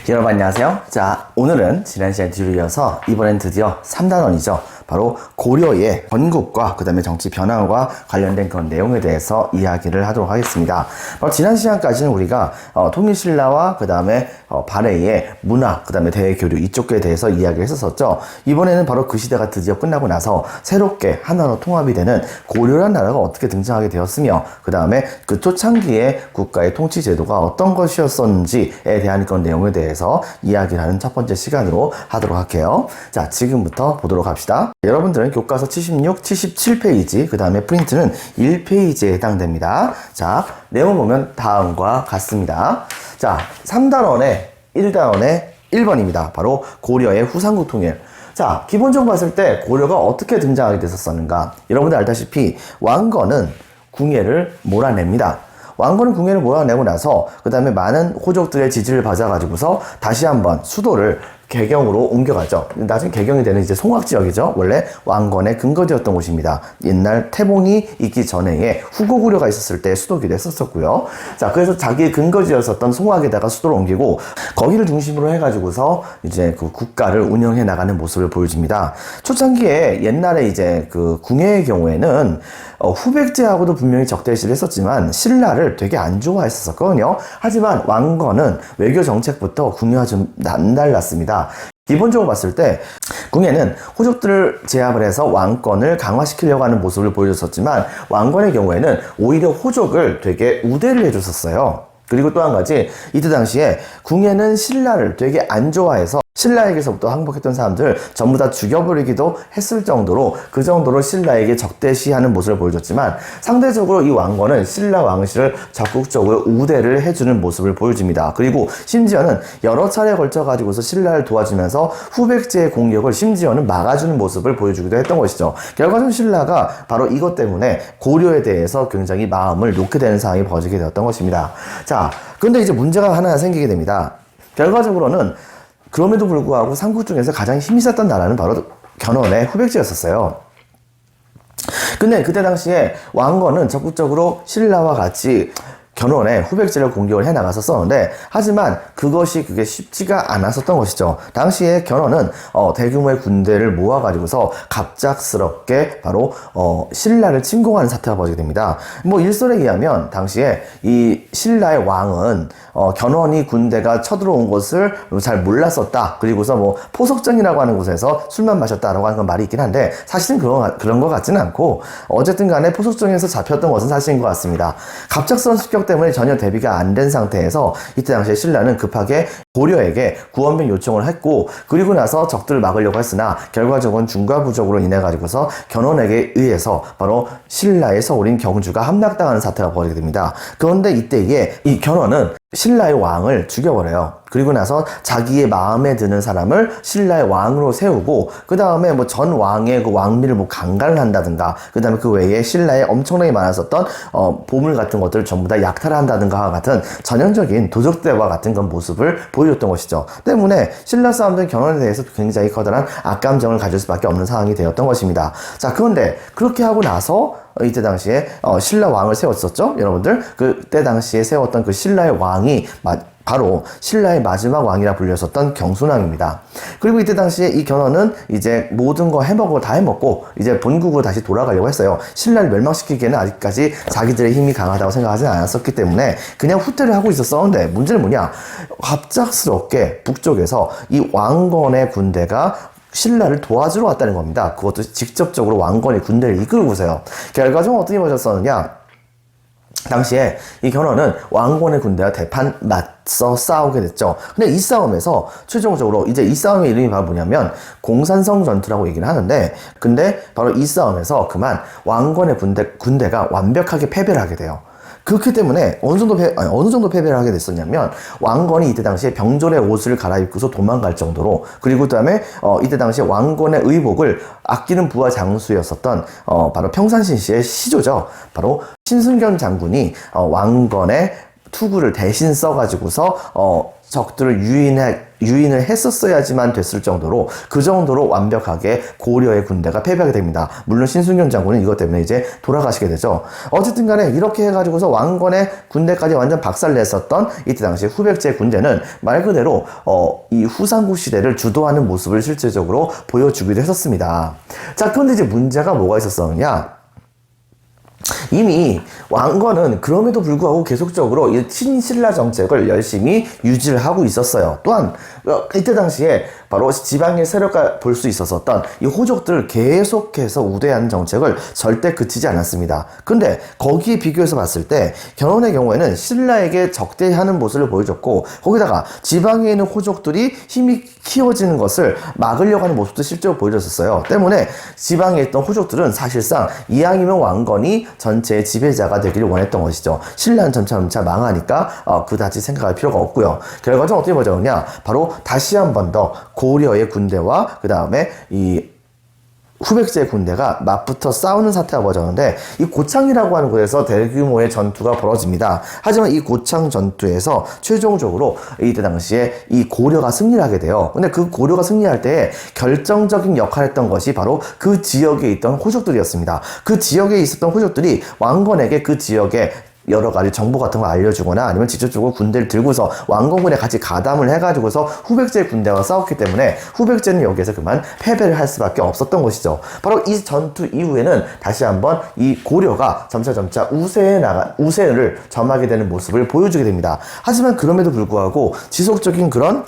여러분 안녕하세요. 자, 오늘은 지난 시간에 뒤를 이어서 이번엔 드디어 3단원이죠. 바로 고려의 건국과 그 다음에 정치 변화와 관련된 그런 내용에 대해서 이야기를 하도록 하겠습니다. 바로 지난 시간까지는 우리가 통일신라와 그 다음에 발해의 문화, 그 다음에 대외교류 이쪽에 대해서 이야기를 했었죠. 이번에는 바로 그 시대가 드디어 끝나고 나서 새롭게 하나로 통합이 되는 고려라는 나라가 어떻게 등장하게 되었으며 그 다음에 그 초창기의 국가의 통치 제도가 어떤 것이었었는지에 대한 그런 내용에 대해서 이야기를 하는 첫 번째 시간으로 하도록 할게요. 자, 지금부터 보도록 합시다. 여러분들은 교과서 76, 77페이지, 그 다음에 프린트는 1페이지에 해당됩니다. 자, 내용 보면 다음과 같습니다. 자, 3단원의 1단원의 1번입니다. 바로 고려의 후삼국 통일. 자, 기본적으로 봤을 때 고려가 어떻게 등장하게 됐었었는가? 여러분들 알다시피 왕건은 궁예를 몰아냅니다. 왕건은 궁예를 몰아내고 나서 그 다음에 많은 호족들의 지지를 받아가지고서 다시 한번 수도를 개경으로 옮겨가죠. 나중에 개경이 되는 이제 송악지역이죠. 원래 왕건의 근거지였던 곳입니다. 옛날 태봉이 있기 전에 후고구려가 있었을 때 수도기도 했었고요. 자, 그래서 자기의 근거지였었던 송악에다가 수도를 옮기고 거기를 중심으로 해가지고서 이제 그 국가를 운영해 나가는 모습을 보여줍니다. 초창기에 옛날에 이제 그 궁예의 경우에는 후백제하고도 분명히 적대시를 했었지만 신라를 되게 안 좋아했었거든요. 하지만 왕건은 외교 정책부터 궁예와 좀 남달랐습니다. 기본적으로 봤을 때 궁예는 호족들을 제압을 해서 왕권을 강화시키려고 하는 모습을 보여줬었지만 왕건의 경우에는 오히려 호족을 되게 우대를 해줬었어요. 그리고 또 한 가지, 이때 당시에 궁예는 신라를 되게 안 좋아해서 신라에게서부터 항복했던 사람들 전부 다 죽여버리기도 했을 정도로 그 정도로 신라에게 적대시하는 모습을 보여줬지만 상대적으로 이 왕건은 신라 왕실을 적극적으로 우대를 해주는 모습을 보여줍니다. 그리고 심지어는 여러 차례에 걸쳐가지고서 신라를 도와주면서 후백제의 공격을 심지어는 막아주는 모습을 보여주기도 했던 것이죠. 결과적으로 신라가 바로 이것 때문에 고려에 대해서 굉장히 마음을 놓게 되는 상황이 벌어지게 되었던 것입니다. 자, 그런데 이제 문제가 하나 생기게 됩니다. 결과적으로는 그럼에도 불구하고 삼국 중에서 가장 힘이 셌던 나라는 바로 견훤의 후백제였었어요. 근데 그때 당시에 왕건은 적극적으로 신라와 같이 견훤의 후백제를 공격을 해나갔었었는데 하지만 그게 쉽지가 않았었던 것이죠. 당시에 견훤은 대규모의 군대를 모아가지고서 갑작스럽게 바로 신라를 침공하는 사태가 벌어지게 됩니다. 뭐 일설에 의하면 당시에 이 신라의 왕은 견훤이 군대가 쳐들어온 것을 잘 몰랐었다. 그리고서 뭐 포석정이라고 하는 곳에서 술만 마셨다라고 하는 건 말이 있긴 한데 사실은 그런 것 같지는 않고 어쨌든 간에 포석정에서 잡혔던 것은 사실인 것 같습니다. 갑작스러운 습격 때문에 전혀 대비가 안 된 상태에서 이때 당시에 신라는 급하게 고려에게 구원병 요청을 했고 그리고 나서 적들을 막으려고 했으나 결과적으로는 중과부적으로 인해 가지고서 견훤에게 의해서 바로 신라의 서울인 경주가 함락당하는 사태가 벌어지게 됩니다. 그런데 이때에 이 견훤은 신라의 왕을 죽여버려요. 그리고 나서 자기의 마음에 드는 사람을 신라의 왕으로 세우고 그 다음에 뭐 전 왕의 그 왕비를 뭐 강간을 한다든가 그 다음에 그 외에 신라에 엄청나게 많았었던 보물 같은 것들을 전부 다 약탈을 한다든가 같은 전형적인 도적대와 같은 그런 모습을 보여줬던 것이죠. 때문에 신라 사람들은 견훤에 대해서 굉장히 커다란 악감정을 가질 수밖에 없는 상황이 되었던 것입니다. 자, 그런데 그렇게 하고 나서 이때 당시에 신라 왕을 세웠었죠. 여러분들 그때 당시에 세웠던 그 신라의 왕이 바로 신라의 마지막 왕이라 불렸었던 경순왕입니다. 그리고 이때 당시에 이 견훤은 이제 모든 거 다 해먹고 이제 본국으로 다시 돌아가려고 했어요. 신라를 멸망시키기에는 아직까지 자기들의 힘이 강하다고 생각하지 않았었기 때문에 그냥 후퇴를 하고 있었었는데 문제는 뭐냐? 갑작스럽게 북쪽에서 이 왕건의 군대가 신라를 도와주러 왔다는 겁니다. 그것도 직접적으로 왕건의 군대를 이끌고서요. 결과적으로 어떻게 벌어졌었느냐? 당시에 이 견훤은 왕건의 군대와 대판 맞서 싸우게 됐죠. 근데 이 싸움에서 최종적으로 이제 이 싸움의 이름이 바로 뭐냐면 공산성 전투라고 얘기를 하는데 근데 바로 이 싸움에서 그만 왕건의 군대가 완벽하게 패배를 하게 돼요. 그렇기 때문에 어느 정도 패배를 하게 됐었냐면 왕건이 이때 당시에 병졸의 옷을 갈아입고서 도망갈 정도로 그리고 그 다음에 이때 당시에 왕건의 의복을 아끼는 부하 장수였었던 바로 평산신 씨의 시조죠. 바로 신순견 장군이 왕건의 투구를 대신 써가지고서 적들을 유인을 했었어야지만 됐을 정도로 그 정도로 완벽하게 고려의 군대가 패배하게 됩니다. 물론 신순경 장군은 이것 때문에 이제 돌아가시게 되죠. 어쨌든 간에 이렇게 해가지고서 왕건의 군대까지 완전 박살냈었던 이때 당시 후백제 군대는 말 그대로 이 후삼국 시대를 주도하는 모습을 실질적으로 보여주기도 했었습니다. 자, 그런데 이제 문제가 뭐가 있었었느냐? 이미 왕건은 그럼에도 불구하고 계속적으로 이 친신라 정책을 열심히 유지를 하고 있었어요. 또한 이때 당시에 바로 지방의 세력과 볼 수 있었던 이 호족들을 계속해서 우대하는 정책을 절대 그치지 않았습니다. 근데 거기에 비교해서 봤을 때 견훤의 경우에는 신라에게 적대하는 모습을 보여줬고, 거기다가 지방에 있는 호족들이 힘이 키워지는 것을 막으려고 하는 모습도 실제로 보여줬었어요. 때문에 지방에 있던 호족들은 사실상 이왕이면 왕건이 전체의 지배자가 되기를 원했던 것이죠. 신라는 점차 망하니까 그다지 생각할 필요가 없고요. 결과적으로 어떻게 보자느냐, 바로 다시 한 번 더 고려의 군대와 그 다음에 이 후백제의 군대가 맞붙어 싸우는 사태가 벌어졌는데, 이 고창이라고 하는 곳에서 대규모의 전투가 벌어집니다. 하지만 이 고창 전투에서 최종적으로 이때 당시에 이 고려가 승리를 하게 돼요. 근데 그 고려가 승리할 때 결정적인 역할을 했던 것이 바로 그 지역에 있던 호족들이었습니다. 그 지역에 있었던 호족들이 왕건에게 그 지역에 여러 가지 정보 같은 걸 알려주거나 아니면 직접적으로 군대를 들고서 왕건군에 같이 가담을 해가지고서 후백제 군대와 싸웠기 때문에 후백제는 여기에서 그만 패배를 할 수밖에 없었던 것이죠. 바로 이 전투 이후에는 다시 한번 이 고려가 점차 우세를 점하게 되는 모습을 보여주게 됩니다. 하지만 그럼에도 불구하고 지속적인 그런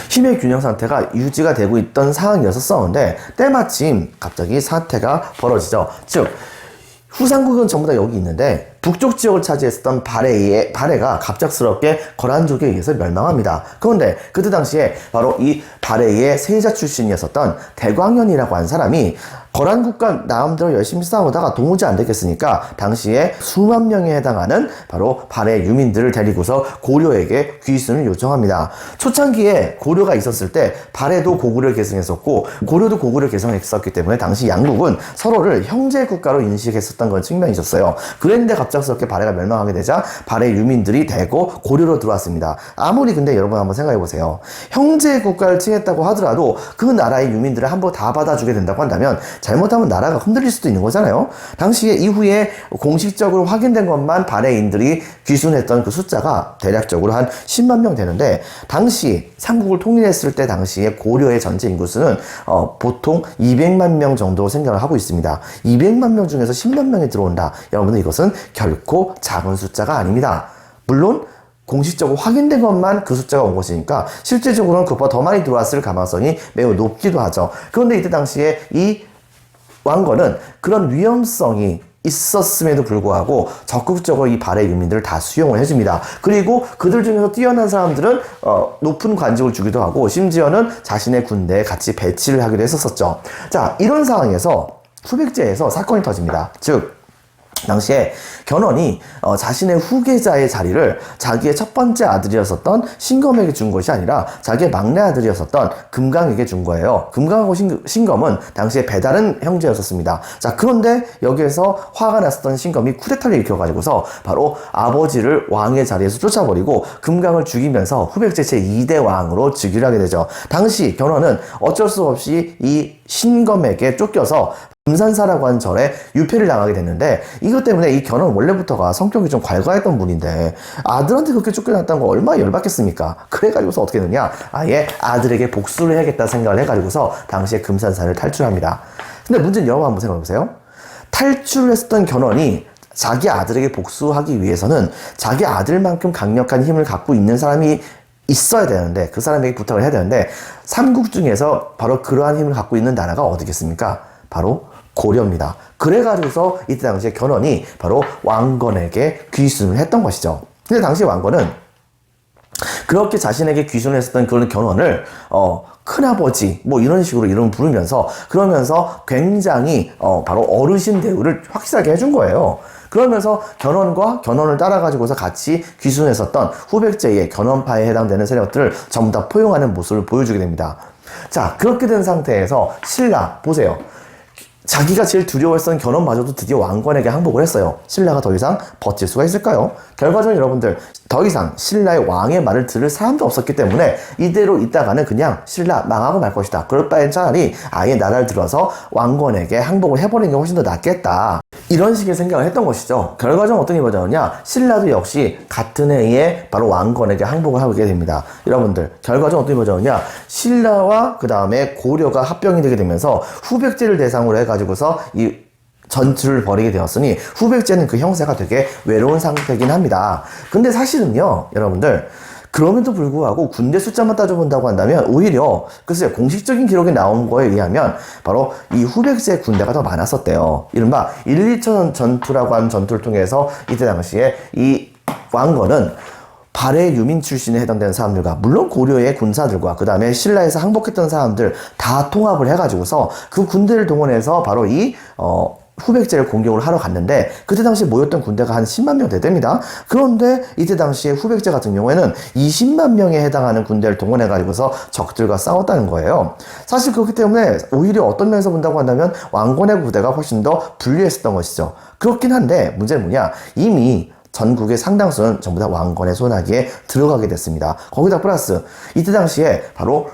힘의 균형 상태가 유지가 되고 있던 상황이었었는데, 때마침 갑자기 사태가 벌어지죠. 즉, 후삼국은 전부 다 여기 있는데 북쪽 지역을 차지했었던 발해가 갑작스럽게 거란족에 의해서 멸망합니다. 그런데 그때 당시에 바로 이 발해의 세자 출신이었었던 대광현이라고 한 사람이 거란국과 나름대로 열심히 싸우다가 도무지 안 되겠으니까 당시에 수만 명에 해당하는 바로 발해 유민들을 데리고서 고려에게 귀순을 요청합니다. 초창기에 고려가 있었을 때 발해도 고구려를 계승했었고 고려도 고구려를 계승했었기 때문에 당시 양국은 서로를 형제 국가로 인식했었던 건 측면이 있었어요. 그랬는데 갑작스럽게 발해가 멸망하게 되자 발해 유민들이 대거 고려로 들어왔습니다. 아무리 근데 여러분 한번 생각해 보세요. 형제 국가를 칭했다고 하더라도 그 나라의 유민들을 한번 다 받아주게 된다고 한다면 잘못하면 나라가 흔들릴 수도 있는 거잖아요. 당시에 이후에 공식적으로 확인된 것만 발해인들이 귀순했던 그 숫자가 대략적으로 한 10만 명 되는데, 당시 삼국을 통일했을 때 당시에 고려의 전체 인구수는 보통 200만 명 정도 생각을 하고 있습니다. 200만 명 중에서 10만 명이 들어온다. 여러분들 이것은 결코 작은 숫자가 아닙니다. 물론 공식적으로 확인된 것만 그 숫자가 온 것이니까 실제적으로는 그보다 더 많이 들어왔을 가능성이 매우 높기도 하죠. 그런데 이때 당시에 이 왕건은 그런 위험성이 있었음에도 불구하고 적극적으로 이 발해 유민들을 다 수용을 해줍니다. 그리고 그들 중에서 뛰어난 사람들은 높은 관직을 주기도 하고 심지어는 자신의 군대에 같이 배치를 하기도 했었죠. 자, 이런 상황에서 후백제에서 사건이 터집니다. 즉, 당시에 견훤이 자신의 후계자의 자리를 자기의 첫 번째 아들이었었던 신검에게 준 것이 아니라 자기의 막내 아들이었었던 금강에게 준 거예요. 금강하고 신검은 당시에 배다른 형제였었습니다. 자, 그런데 여기에서 화가 났었던 신검이 쿠데타를 일으켜가지고서 바로 아버지를 왕의 자리에서 쫓아버리고 금강을 죽이면서 후백제 제2대 왕으로 즉위를 하게 되죠. 당시 견훤은 어쩔 수 없이 이 신검에게 쫓겨서 금산사라고 하는 절에 유폐를 당하게 됐는데, 이것 때문에 이 견훤 원래부터가 성격이 좀 괄괄했던 분인데 아들한테 그렇게 쫓겨났다는 거 얼마나 열받겠습니까? 그래가지고서 어떻게 했느냐, 아예 아들에게 복수를 해야겠다 생각을 해가지고서 당시에 금산사를 탈출합니다. 근데 문제는 여러분 한번 생각해보세요. 탈출을 했었던 견훤이 자기 아들에게 복수하기 위해서는 자기 아들만큼 강력한 힘을 갖고 있는 사람이 있어야 되는데, 그 사람에게 부탁을 해야 되는데, 삼국 중에서 바로 그러한 힘을 갖고 있는 나라가 어디겠습니까? 바로 고려입니다. 그래가지고서 이때 당시에 견훤이 바로 왕건에게 귀순을 했던 것이죠. 근데 당시 왕건은 그렇게 자신에게 귀순을 했었던 그런 견훤을 큰아버지 뭐 이런 식으로 이름 부르면서 그러면서 굉장히 바로 어르신 대우를 확실하게 해준 거예요. 그러면서 견훤을 따라가지고서 같이 귀순했었던 후백제의 견훤파에 해당되는 세력들을 전부 다 포용하는 모습을 보여주게 됩니다. 자, 그렇게 된 상태에서 신라 보세요. 자기가 제일 두려워했던 견훤마저도 드디어 왕건에게 항복을 했어요. 신라가 더 이상 버틸 수가 있을까요? 결과적으로 여러분들 더 이상 신라의 왕의 말을 들을 사람도 없었기 때문에 이대로 있다가는 그냥 신라 망하고 말 것이다. 그럴 바엔 차라리 아예 나라를 들어서 왕건에게 항복을 해버리는 게 훨씬 더 낫겠다. 이런 식의 생각을 했던 것이죠. 결과적으로 어떤 일이 벌어졌냐? 신라도 역시 같은 해에 바로 왕건에게 항복을 하게 됩니다. 여러분들 결과적으로 어떤 일이 벌어졌냐? 신라와 그 다음에 고려가 합병이 되게 되면서 후백제를 대상으로 해가지고서 이 전투를 벌이게 되었으니 후백제는 그 형세가 되게 외로운 상태긴 합니다. 근데 사실은요, 여러분들 그럼에도 불구하고 군대 숫자만 따져본다고 한다면 오히려 글쎄요, 공식적인 기록에 나온 거에 의하면 바로 이 후백제 군대가 더 많았었대요. 이른바 1, 2천 전투라고 하는 전투를 통해서 이때 당시에 이 왕건은 발해 유민 출신에 해당되는 사람들과 물론 고려의 군사들과 그 다음에 신라에서 항복했던 사람들 다 통합을 해가지고서 그 군대를 동원해서 바로 이 후백제를 공격을 하러 갔는데 그때 당시 모였던 군대가 한 10만 명 되됩니다. 그런데 이때 당시에 후백제 같은 경우에는 20만 명에 해당하는 군대를 동원해 가지고서 적들과 싸웠다는 거예요. 사실 그렇기 때문에 오히려 어떤 면에서 본다고 한다면 왕건의 부대가 훨씬 더 불리했었던 것이죠. 그렇긴 한데 문제는 뭐냐, 이미 전국의 상당수는 전부 다 왕건의 손아귀에 들어가게 됐습니다. 거기다 플러스 이때 당시에 바로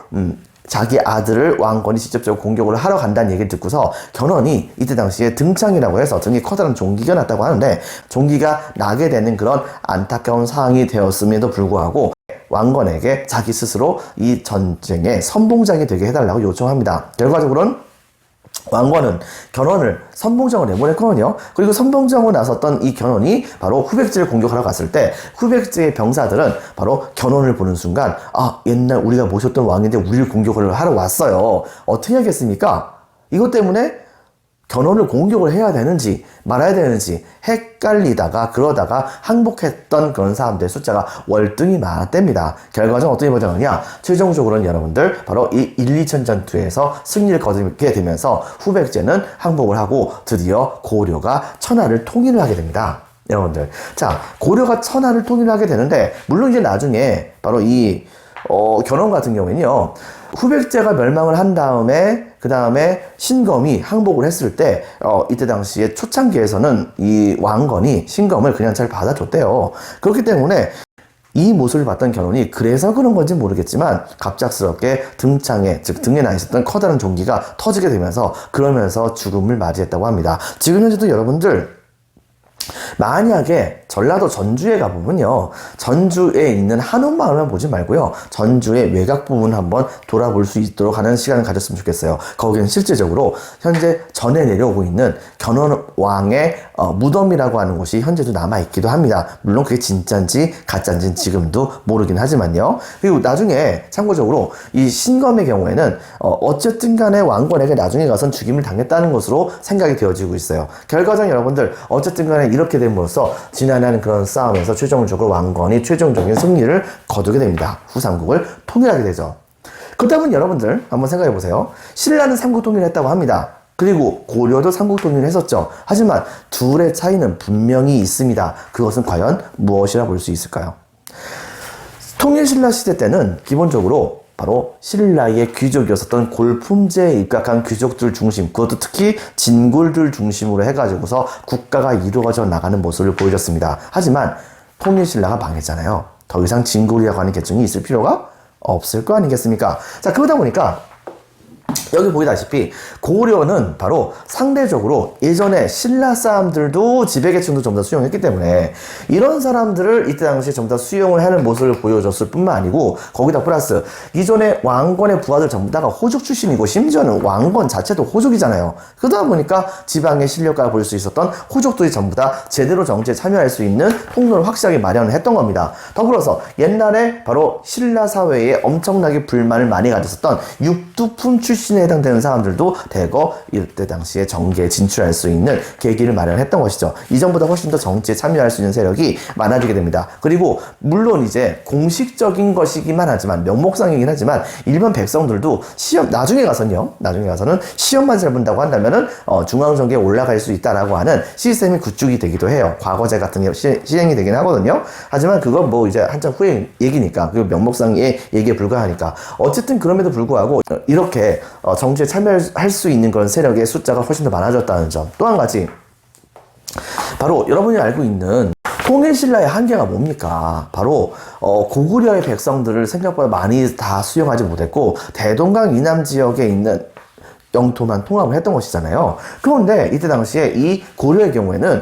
자기 아들을 왕건이 직접적으로 공격을 하러 간다는 얘기를 듣고서 견훤이 이때 당시에 등창이라고 해서 등에 커다란 종기가 났다고 하는데 종기가 나게 되는 그런 안타까운 상황이 되었음에도 불구하고 왕건에게 자기 스스로 이 전쟁의 선봉장이 되게 해달라고 요청합니다. 결과적으로는 왕건은 견훤을 선봉장으로 내보냈거든요. 그리고 선봉장으로 나섰던 이 견훤이 바로 후백제를 공격하러 갔을 때 후백제의 병사들은 바로 견훤을 보는 순간 옛날 우리가 모셨던 왕인데 우리를 공격을 하러 왔어요. 어떻게 하겠습니까? 이것 때문에 견훤을 공격을 해야 되는지 말아야 되는지 헷갈리다가 그러다가 항복했던 그런 사람들의 숫자가 월등히 많았답니다. 결과적으로 어떻게 보자면요, 최종적으로는 여러분들 바로 이 1, 2천 전투에서 승리를 거두게 되면서 후백제는 항복을 하고 드디어 고려가 천하를 통일을 하게 됩니다. 여러분들, 자, 고려가 천하를 통일하게 되는데 물론 이제 나중에 바로 이 견훤 같은 경우에는요, 후백제가 멸망을 한 다음에 그 다음에 신검이 항복을 했을 때 이때 당시에 초창기에서는 이 왕건이 신검을 그냥 잘 받아줬대요. 그렇기 때문에 이 모습을 봤던 견훤이 그래서 그런 건지 모르겠지만 갑작스럽게 등창에, 즉 등에 나 있었던 커다란 종기가 터지게 되면서 그러면서 죽음을 맞이했다고 합니다. 지금 현재도 여러분들 만약에 전라도 전주에 가보면요, 전주에 있는 한옥마을만 보지 말고요, 전주의 외곽 부분 한번 돌아볼 수 있도록 하는 시간을 가졌으면 좋겠어요. 거기는 실제적으로 현재 전에 내려오고 있는 견훤 왕의 무덤이라고 하는 곳이 현재도 남아있기도 합니다. 물론 그게 진짜인지 가짜인지는 지금도 모르긴 하지만요. 그리고 나중에 참고적으로 이 신검의 경우에는 어쨌든 간에 왕건에게 나중에 가선 죽임을 당했다는 것으로 생각이 되어지고 있어요. 결과적으로 여러분들 어쨌든 간에 이렇게 됨으로써 지난해는 그런 싸움에서 최종적으로 왕건이 최종적인 승리를 거두게 됩니다. 후삼국을 통일하게 되죠. 그렇다면 여러분들 한번 생각해 보세요. 신라는 삼국 통일을 했다고 합니다. 그리고 고려도 삼국 통일을 했었죠. 하지만 둘의 차이는 분명히 있습니다. 그것은 과연 무엇이라 볼 수 있을까요? 통일신라 시대 때는 기본적으로 바로 신라의 귀족이었었던 골품제에 입각한 귀족들 중심, 그것도 특히 진골들 중심으로 해가지고서 국가가 이루어져 나가는 모습을 보여줬습니다. 하지만 통일신라가 망했잖아요. 더 이상 진골이라고 하는 계층이 있을 필요가 없을 거 아니겠습니까? 자, 그러다 보니까 여기 보이다시피 고려는 바로 상대적으로 예전에 신라 사람들도 지배계층도 전부 다 수용했기 때문에 이런 사람들을 이때 당시에 전부 다 수용을 하는 모습을 보여줬을 뿐만 아니고 거기다 플러스 이전에 왕건의 부하들 전부 다가 호족 출신이고 심지어는 왕건 자체도 호족이잖아요. 그러다 보니까 지방의 실력과 볼 수 있었던 호족들이 전부 다 제대로 정치에 참여할 수 있는 통로를 확실하게 마련을 했던 겁니다. 더불어서 옛날에 바로 신라 사회에 엄청나게 불만을 많이 가졌었던 육두품 출신에 해당되는 사람들도 대거 이때 당시에 정계에 진출할 수 있는 계기를 마련했던 것이죠. 이전보다 훨씬 더 정치에 참여할 수 있는 세력이 많아지게 됩니다. 그리고 물론 이제 공식적인 것이기만 하지만 명목상이긴 하지만 일반 백성들도 시험 나중에 가서는 시험만 잘 본다고 한다면은 중앙정계에 올라갈 수 있다라고 하는 시스템이 구축이 되기도 해요. 과거제 같은 게 시행이 되긴 하거든요. 하지만 그건 뭐 이제 한참 후의 얘기니까, 그 명목상의 얘기에 불과하니까 어쨌든 그럼에도 불구하고 이렇게 정치에 참여할 수 있는 그런 세력의 숫자가 훨씬 더 많아졌다는 점. 또 한 가지, 바로 여러분이 알고 있는 통일신라의 한계가 뭡니까? 바로 고구려의 백성들을 생각보다 많이 다 수용하지 못했고 대동강 이남 지역에 있는 영토만 통합을 했던 것이잖아요. 그런데 이때 당시에 이 고려의 경우에는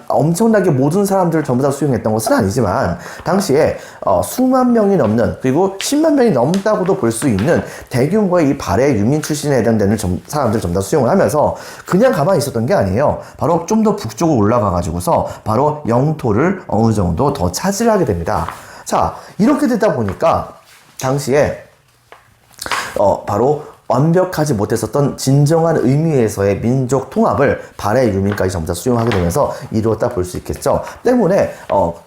엄청나게 모든 사람들을 전부 다 수용했던 것은 아니지만 당시에 수만 명이 넘는, 그리고 10만 명이 넘다고도 볼 수 있는 대규모의 이 발해 유민 출신에 해당되는 사람들을 전부 다 수용을 하면서 그냥 가만히 있었던 게 아니에요. 바로 좀 더 북쪽으로 올라가 가지고서 바로 영토를 어느 정도 더 차지를 하게 됩니다. 자, 이렇게 되다 보니까 당시에 바로 완벽하지 못했었던 진정한 의미에서의 민족 통합을 발해 유민까지 전부 다 수용하게 되면서 이루었다 볼 수 있겠죠. 때문에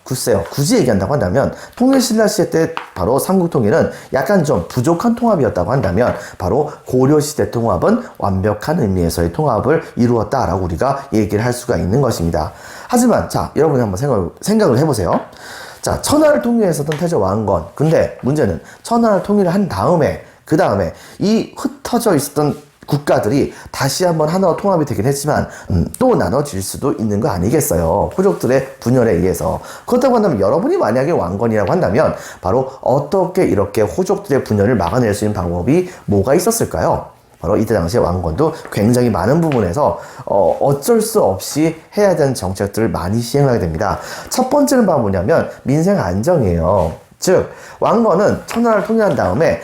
글쎄요, 굳이 얘기한다고 한다면 통일신라 시대 때 바로 삼국통일은 약간 좀 부족한 통합이었다고 한다면 바로 고려시대 통합은 완벽한 의미에서의 통합을 이루었다라고 우리가 얘기를 할 수가 있는 것입니다. 하지만 자, 여러분이 한번 생각을 해보세요. 자, 천하를 통일했었던 태조 왕건. 근데 문제는 천하를 통일을 한 다음에 그 다음에 이 흩어져 있었던 국가들이 다시 한번 하나로 통합이 되긴 했지만 또 나눠질 수도 있는 거 아니겠어요. 호족들의 분열에 의해서. 그렇다고 한다면 여러분이 만약에 왕건이라고 한다면 바로 어떻게 이렇게 호족들의 분열을 막아낼 수 있는 방법이 뭐가 있었을까요? 바로 이때 당시에 왕건도 굉장히 많은 부분에서 어쩔 수 없이 해야 되는 정책들을 많이 시행하게 됩니다. 첫 번째는 바로 뭐냐면 민생 안정이에요. 즉 왕건은 천하를 통일한 다음에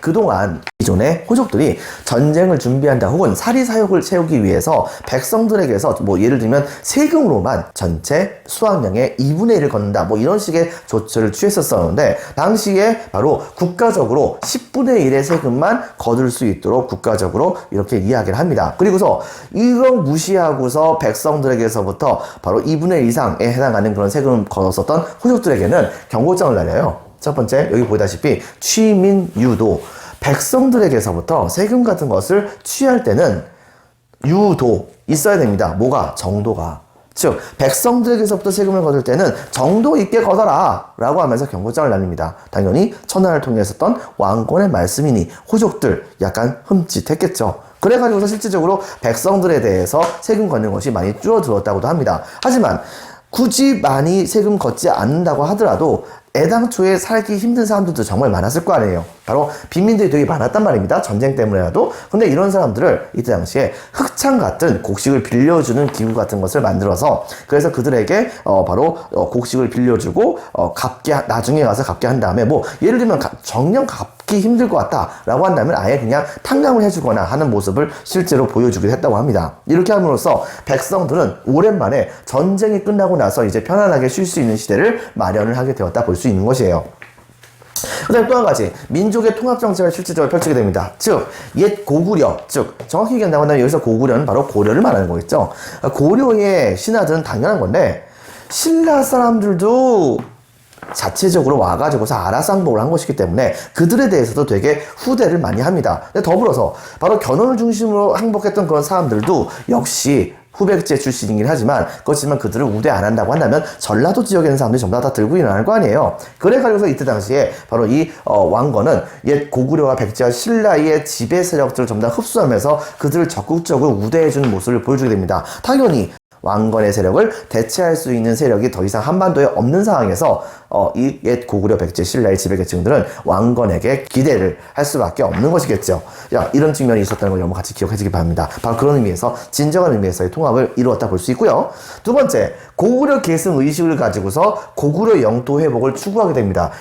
그동안 기존의 호족들이 전쟁을 준비한다 혹은 사리사욕을 채우기 위해서 백성들에게서 뭐 예를 들면 세금으로만 전체 수확량의 2분의 1을 걷는다 뭐 이런 식의 조처를 취했었었는데 당시에 바로 국가적으로 10분의 1의 세금만 거둘 수 있도록 국가적으로 이렇게 이야기를 합니다. 그리고서 이걸 무시하고서 백성들에게서부터 바로 2분의 1 이상에 해당하는 그런 세금을 거뒀었던 호족들에게는 경고장을 날려요. 첫 번째, 여기 보다시피 취민유도, 백성들에게서부터 세금 같은 것을 취할 때는 유도 있어야 됩니다. 뭐가? 정도가. 즉 백성들에게서부터 세금을 거둘 때는 정도 있게 거둬라 라고 하면서 경고장을 날립니다. 당연히 천하를 통해서던 왕권의 말씀이니 호족들 약간 흠칫했겠죠. 그래가지고서 실질적으로 백성들에 대해서 세금 걷는 것이 많이 줄어들었다고도 합니다. 하지만 굳이 많이 세금 걷지 않는다고 하더라도 애당초에 살기 힘든 사람들도 정말 많았을 거 아니에요. 바로 빈민들이 되게 많았단 말입니다. 전쟁 때문에라도. 근데 이런 사람들을 이때 당시에 흑창 같은 곡식을 빌려주는 기구 같은 것을 만들어서 그래서 그들에게 바로 곡식을 빌려주고 나중에 가서 갚게 한 다음에 뭐 예를 들면 정령 갚기 힘들 것 같다라고 한다면 아예 그냥 탕감을 해주거나 하는 모습을 실제로 보여주기도 했다고 합니다. 이렇게 함으로써 백성들은 오랜만에 전쟁이 끝나고 나서 이제 편안하게 쉴 수 있는 시대를 마련을 하게 되었다 볼 수 있는 것이에요. 그 다음에 또 한 가지, 민족의 통합정책을 실질적으로 펼치게 됩니다. 즉, 옛 고구려, 즉 정확히 얘기한다고 하면 여기서 고구려는 바로 고려를 말하는 거겠죠. 고려의 신하들은 당연한 건데 신라 사람들도 자체적으로 와가지고서 알아서 항복을 한 것이기 때문에 그들에 대해서도 되게 후대를 많이 합니다. 근데 더불어서 바로 견훤을 중심으로 항복했던 그런 사람들도 역시 후백제 출신이긴 하지만 그렇지만 그들을 우대 안 한다고 한다면 전라도 지역에 있는 사람들이 전부 다 들고 일어날 거 아니에요. 그래가지고서 이때 당시에 바로 이 왕건은 옛 고구려와 백제와 신라의 지배 세력들을 전부 다 흡수하면서 그들을 적극적으로 우대해주는 모습을 보여주게 됩니다. 당연히 왕건의 세력을 대체할 수 있는 세력이 더 이상 한반도에 없는 상황에서 이 옛 고구려 백제 신라의 지배계층들은 왕건에게 기대를 할 수밖에 없는 것이겠죠. 이런 측면이 있었다는 걸 여러분 같이 기억해 주기 바랍니다. 바로 그런 의미에서 진정한 의미에서의 통합을 이루었다 볼 수 있고요. 두 번째, 고구려 계승 의식을 가지고서 고구려 영토 회복을 추구하게 됩니다.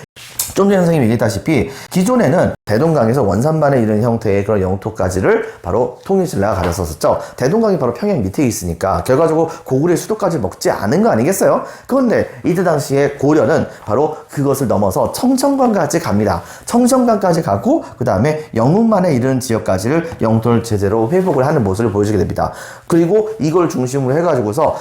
좀 전에 선생님이 얘기했다시피 기존에는 대동강에서 원산반에 이르는 형태의 그런 영토까지를 바로 통일신라가 가졌었죠. 대동강이 바로 평양 밑에 있으니까 결과적으로 고구려의 수도까지 먹지 않은 거 아니겠어요? 그런데 이때 당시에 고려는 바로 그것을 넘어서 청천강까지 갑니다. 청천강까지 가고 그 다음에 영문만에 이르는 지역까지를 영토를 제대로 회복을 하는 모습을 보여주게 됩니다. 그리고 이걸 중심으로 해가지고서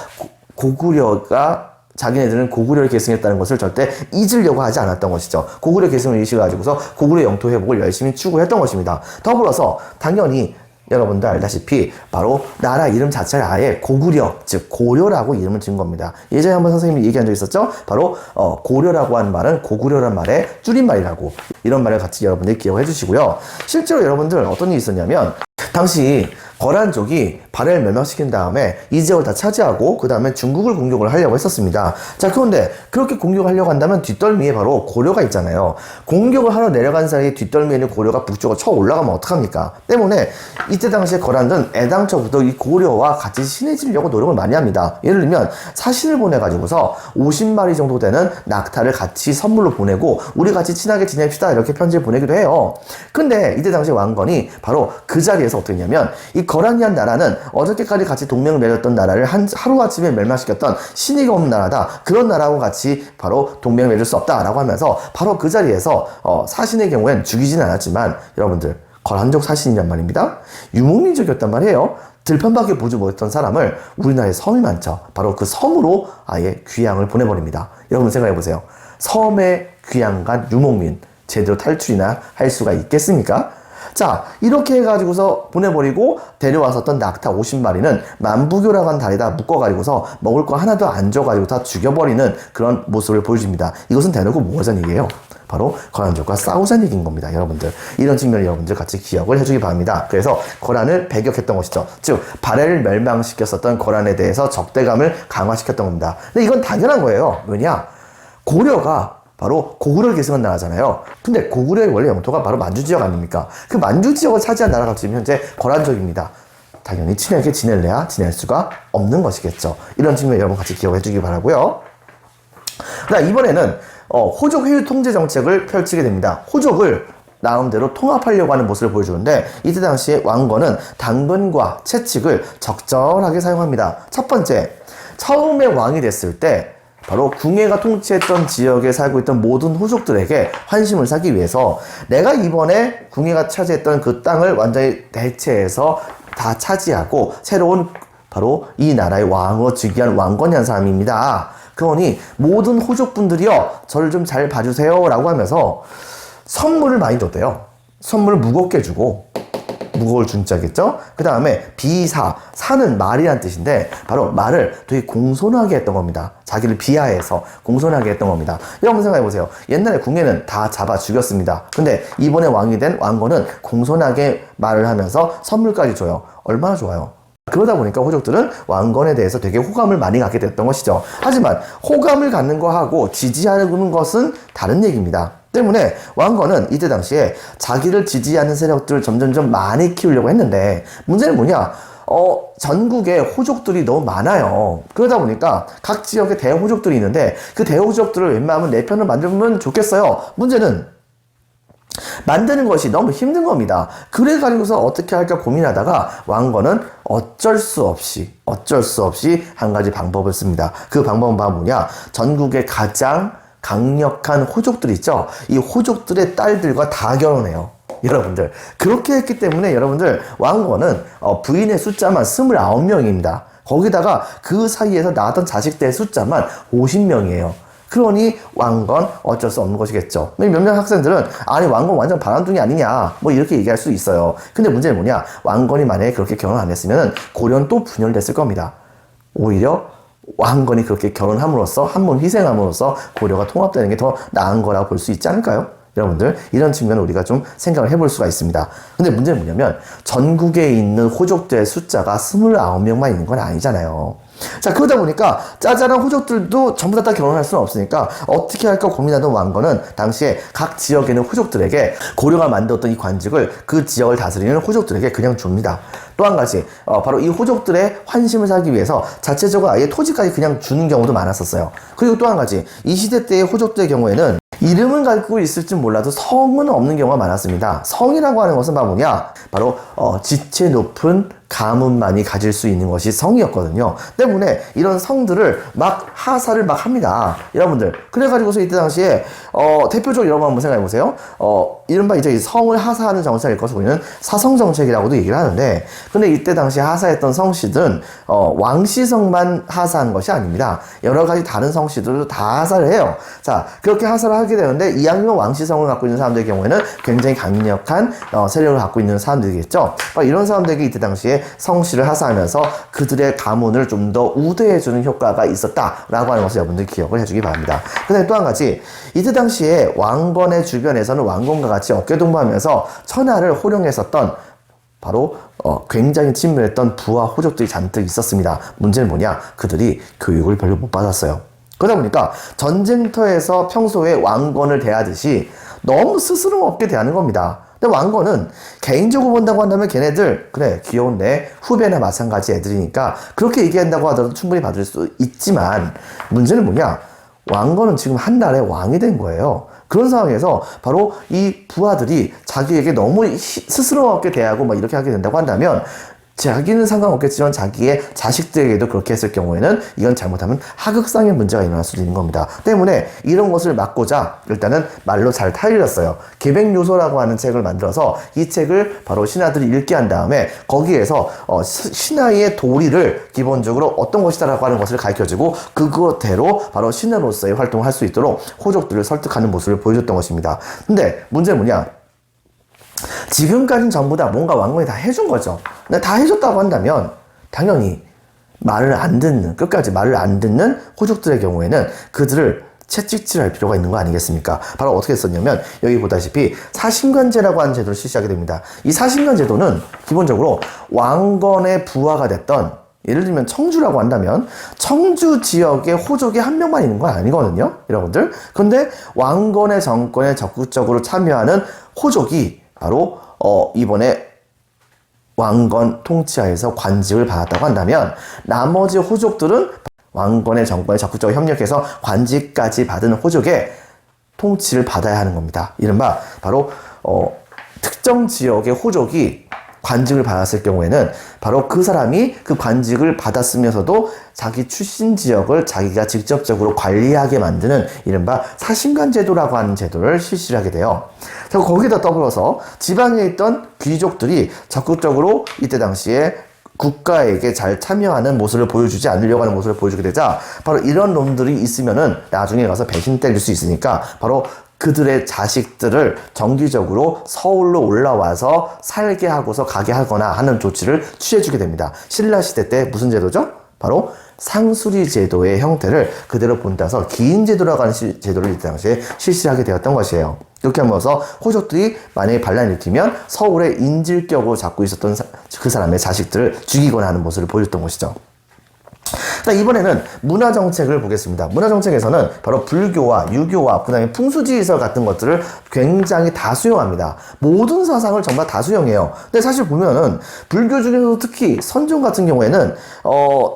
고구려가 자기네들은 고구려를 계승했다는 것을 절대 잊으려고 하지 않았던 것이죠. 고구려 계승을 의식을 가지고서 고구려 영토 회복을 열심히 추구했던 것입니다. 더불어서 당연히 여러분들 알다시피 바로 나라 이름 자체를 아예 고구려, 즉 고려라고 이름을 지은 겁니다. 예전에 한번 선생님이 얘기한 적 있었죠? 바로 고려라고 하는 말은 고구려란 말의 줄임말이라고, 이런 말을 같이 여러분들이 기억해 주시고요. 실제로 여러분들 어떤 일이 있었냐면, 당시 거란족이 발해를 멸망시킨 다음에 이 지역을 다 차지하고 그 다음에 중국을 공격을 하려고 했었습니다. 자, 그런데 그렇게 공격하려고 한다면 뒷덜미에 바로 고려가 있잖아요. 공격을 하러 내려간 사이에 뒷덜미에 있는 고려가 북쪽으로 쳐 올라가면 어떡합니까? 때문에 이때 당시에 거란은 애당초부터 이 고려와 같이 친해지려고 노력을 많이 합니다. 예를 들면 사신을 보내가지고서 50마리 정도 되는 낙타를 같이 선물로 보내고 우리 같이 친하게 지냅시다 이렇게 편지를 보내기도 해요. 근데 이때 당시 왕건이 바로 그 자리에서 어떻게 했냐면, 이 거란이란 나라는 어저께까지 같이 동맹을 맺었던 나라를 하루아침에 멸망시켰던 신의가 없는 나라다. 그런 나라하고 같이 바로 동맹을 맺을 수 없다라고 하면서 바로 그 자리에서 사신의 경우엔 죽이진 않았지만, 여러분들 거란족 사신이란 말입니다. 유목민족이었단 말이에요. 들판밖에 보지 못했던 사람을 우리나라에 섬이 많죠. 바로 그 섬으로 아예 귀향을 보내버립니다. 여러분 생각해보세요. 섬에 귀향 간 유목민, 제대로 탈출이나 할 수가 있겠습니까? 자, 이렇게 해가지고서 보내버리고 데려왔었던 낙타 50마리는 만부교라고 하는 다리에다 묶어가지고서 먹을 거 하나도 안 줘가지고 다 죽여버리는 그런 모습을 보여줍니다. 이것은 대놓고 뭐 하자는 얘기예요? 바로 거란족과 싸우자는 얘기인 겁니다, 여러분들. 이런 측면을 여러분들 같이 기억을 해주기 바랍니다. 그래서 거란을 배격했던 것이죠. 즉, 발해를 멸망시켰었던 거란에 대해서 적대감을 강화시켰던 겁니다. 근데 이건 당연한 거예요. 왜냐? 고려가 바로 고구려를 계승한 나라잖아요. 근데 고구려의 원래 영토가 바로 만주 지역 아닙니까? 그 만주 지역을 차지한 나라가 지금 현재 거란족입니다. 당연히 친하게 지낼래야 지낼 수가 없는 것이겠죠. 이런 측면 여러분 같이 기억해 주기 바라고요. 이번에는 호족 회유 통제 정책을 펼치게 됩니다. 호족을 나름대로 통합하려고 하는 모습을 보여주는데, 이때 당시에 왕건은 당근과 채찍을 적절하게 사용합니다. 첫 번째, 처음에 왕이 됐을 때 바로 궁예가 통치했던 지역에 살고 있던 모든 호족들에게 환심을 사기 위해서 내가 이번에 궁예가 차지했던 그 땅을 완전히 대체해서 다 차지하고 새로운 바로 이 나라의 왕으로 즉위한 왕건이 한 사람입니다. 그러니 모든 호족분들이요, 저를 좀 잘 봐주세요 라고 하면서 선물을 많이 줬대요. 선물을 무겁게 주고, 무거울 준자겠죠? 그 다음에 비사, 사는 말이란 뜻인데 바로 말을 되게 공손하게 했던 겁니다. 자기를 비하해서 공손하게 했던 겁니다. 여러분 생각해보세요. 옛날에 궁예는 다 잡아 죽였습니다. 근데 이번에 왕이 된 왕건은 공손하게 말을 하면서 선물까지 줘요. 얼마나 좋아요. 그러다 보니까 호족들은 왕건에 대해서 되게 호감을 많이 갖게 됐던 것이죠. 하지만 호감을 갖는 거하고 지지하는 것은 다른 얘기입니다. 때문에 왕건은 이때 당시에 자기를 지지하는 세력들을 점점점 많이 키우려고 했는데, 문제는 뭐냐? 전국에 호족들이 너무 많아요. 그러다 보니까 각 지역에 대호족들이 있는데 그 대호족들을 웬만하면 내 편을 만들면 좋겠어요. 문제는 만드는 것이 너무 힘든 겁니다. 그래가지고서 어떻게 할까 고민하다가 왕건은 어쩔 수 없이 한 가지 방법을 씁니다. 그 방법은 바로 뭐냐? 전국의 가장 강력한 호족들 있죠? 이 호족들의 딸들과 다 결혼해요. 여러분들, 그렇게 했기 때문에 여러분들 왕건은 부인의 숫자만 29명입니다. 거기다가 그 사이에서 낳았던 자식들의 숫자만 50명이에요. 그러니 왕건 어쩔 수 없는 것이겠죠. 몇몇 학생들은 아니 왕건 완전 바람둥이 아니냐 뭐 이렇게 얘기할 수 있어요. 근데 문제는 뭐냐? 왕건이 만약에 그렇게 결혼 안 했으면 고려는 또 분열됐을 겁니다. 오히려 왕건이 그렇게 결혼함으로써 한 몸 희생함으로써 고려가 통합되는 게 더 나은 거라고 볼 수 있지 않을까요? 여러분들, 이런 측면을 우리가 좀 생각을 해볼 수가 있습니다. 근데 문제는 뭐냐면 전국에 있는 호족들의 숫자가 29명만 있는 건 아니잖아요. 자, 그러다 보니까 짜잘한 호족들도 전부 다 결혼할 수는 없으니까 어떻게 할까 고민하던 왕건은 당시에 각 지역에 있는 호족들에게 고려가 만들었던 이 관직을 그 지역을 다스리는 호족들에게 그냥 줍니다. 또 한 가지, 바로 이 호족들의 환심을 사기 위해서 자체적으로 아예 토지까지 그냥 주는 경우도 많았었어요. 그리고 또 한 가지, 이 시대 때의 호족들의 경우에는 이름은 갖고 있을지 몰라도 성은 없는 경우가 많았습니다. 성이라고 하는 것은 바로 뭐냐? 바로 지체 높은 가문만이 가질 수 있는 것이 성이었거든요. 때문에 이런 성들을 막 하사를 막 합니다. 여러분들. 그래가지고서 이때 당시에, 대표적으로 여러분 한번 생각해보세요. 이른바 이제 성을 하사하는 정책을 것을 우리는 사성정책이라고도 얘기를 하는데, 근데 이때 당시에 하사했던 성씨들은, 왕씨성만 하사한 것이 아닙니다. 여러 가지 다른 성씨들도 다 하사를 해요. 자, 그렇게 하사를 하게 되는데, 이왕이면 왕씨성을 갖고 있는 사람들의 경우에는 굉장히 강력한 세력을 갖고 있는 사람들이겠죠. 이런 사람들에게 이때 당시에 성씨를 하사하면서 그들의 가문을 좀 더 우대해주는 효과가 있었다라고 하는 것을 여러분들 기억을 해주기 바랍니다. 근데 또 한 가지, 이때 당시에 왕건의 주변에서는 왕건과 같이 어깨동무하면서 천하를 호령했었던 바로 굉장히 친밀했던 부하 호족들이 잔뜩 있었습니다. 문제는 뭐냐? 그들이 교육을 별로 못 받았어요. 그러다 보니까 전쟁터에서 평소에 왕건을 대하듯이 너무 스스럼 없게 대하는 겁니다. 근데 왕건은 개인적으로 본다고 한다면 걔네들 그래 귀여운 내 후배나 마찬가지 애들이니까 그렇게 얘기한다고 하더라도 충분히 받을 수 있지만 문제는 뭐냐? 왕건은 지금 한 나라의 왕이 된 거예요. 그런 상황에서 바로 이 부하들이 자기에게 너무 스스럼없게 대하고 막 이렇게 하게 된다고 한다면 자기는 상관없겠지만 자기의 자식들에게도 그렇게 했을 경우에는 이건 잘못하면 하극상의 문제가 일어날 수도 있는 겁니다. 때문에 이런 것을 막고자 일단은 말로 잘 타일렀어요. 계백요소라고 하는 책을 만들어서 이 책을 바로 신하들이 읽게 한 다음에 거기에서 신하의 도리를 기본적으로 어떤 것이다라고 하는 것을 가르쳐주고 그거대로 바로 신하로서의 활동을 할 수 있도록 호족들을 설득하는 모습을 보여줬던 것입니다. 근데 문제는 뭐냐? 지금까지는 전부 다 뭔가 왕건이 다 해준 거죠. 근데 다 해줬다고 한다면 당연히 말을 안 듣는, 끝까지 말을 안 듣는 호족들의 경우에는 그들을 채찍질할 필요가 있는 거 아니겠습니까? 바로 어떻게 썼냐면 여기 보다시피 사신관제라고 하는 제도를 실시하게 됩니다. 이 사신관제도는 기본적으로 왕건의 부하가 됐던, 예를 들면 청주라고 한다면 청주 지역의 호족이 한 명만 있는 건 아니거든요, 여러분들. 근데 왕건의 정권에 적극적으로 참여하는 호족이 바로 이번에 왕건 통치하에서 관직을 받았다고 한다면 나머지 호족들은 왕건의 정권에 적극적으로 협력해서 관직까지 받은 호족의 통치를 받아야 하는 겁니다. 이른바 바로 특정 지역의 호족이 관직을 받았을 경우에는 바로 그 사람이 그 관직을 받았으면서도 자기 출신 지역을 자기가 직접적으로 관리하게 만드는 이른바 사신관제도라고 하는 제도를 실시를 하게 돼요. 그리고 거기다 더불어서 지방에 있던 귀족들이 적극적으로 이때 당시에 국가에게 잘 참여하는 모습을 보여주지 않으려고 하는 모습을 보여주게 되자 바로 이런 놈들이 있으면은 나중에 가서 배신 때릴 수 있으니까 바로 그들의 자식들을 정기적으로 서울로 올라와서 살게 하고서 가게 하거나 하는 조치를 취해주게 됩니다. 신라시대 때 무슨 제도죠? 바로 상수리 제도의 형태를 그대로 본따서 기인제도라고 하는 제도를 이때 당시에 실시하게 되었던 것이에요. 이렇게 하면서 호족들이 만약에 반란을 일으키면 서울에 인질격으로 잡고 있었던 그 사람의 자식들을 죽이거나 하는 모습을 보여줬던 것이죠. 자, 이번에는 문화정책을 보겠습니다. 문화정책에서는 바로 불교와 유교와 그 다음에 풍수지리설 같은 것들을 굉장히 다 수용합니다. 모든 사상을 정말 다 수용해요. 근데 사실 보면은 불교 중에서도 특히 선종 같은 경우에는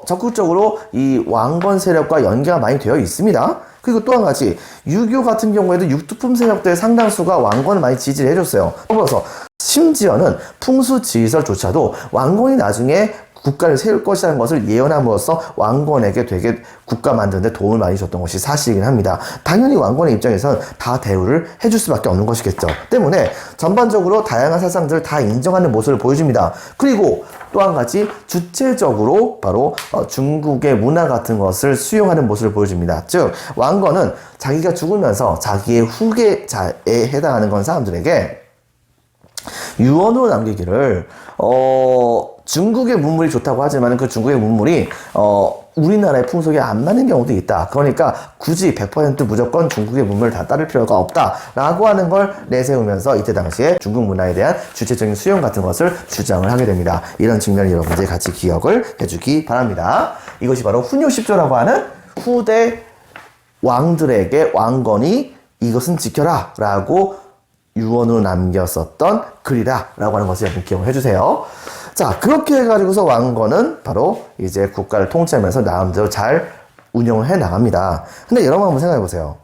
적극적으로 이 왕건 세력과 연계가 많이 되어 있습니다. 그리고 또 한 가지 유교 같은 경우에도 육두품 세력들의 상당수가 왕건을 많이 지지를 해줬어요. 그래서 심지어는 풍수지리설조차도 왕건이 나중에 국가를 세울 것이라는 것을 예언함으로써 왕건에게 되게 국가 만드는 데 도움을 많이 줬던 것이 사실이긴 합니다. 당연히 왕건의 입장에서는 다 대우를 해줄 수밖에 없는 것이겠죠. 때문에 전반적으로 다양한 사상들을 다 인정하는 모습을 보여줍니다. 그리고 또 한 가지 주체적으로 바로 중국의 문화 같은 것을 수용하는 모습을 보여줍니다. 즉 왕건은 자기가 죽으면서 자기의 후계자에 해당하는 건 사람들에게 유언으로 남기기를 중국의 문물이 좋다고 하지만 그 중국의 문물이 우리나라의 풍속에 안 맞는 경우도 있다. 그러니까 굳이 100% 무조건 중국의 문물을 다 따를 필요가 없다라고 하는 걸 내세우면서 이때 당시에 중국 문화에 대한 주체적인 수용 같은 것을 주장을 하게 됩니다. 이런 측면을 여러분들이 같이 기억을 해주기 바랍니다. 이것이 바로 훈요십조라고 하는 후대 왕들에게 왕건이 이것은 지켜라 라고 유언으로 남겼었던 글이다 라고 하는 것을 여러분 기억을 해주세요. 자, 그렇게 해가지고서 왕건은 바로 이제 국가를 통치하면서 나름대로 잘 운영을 해 나갑니다. 근데 여러분 한번 생각해 보세요.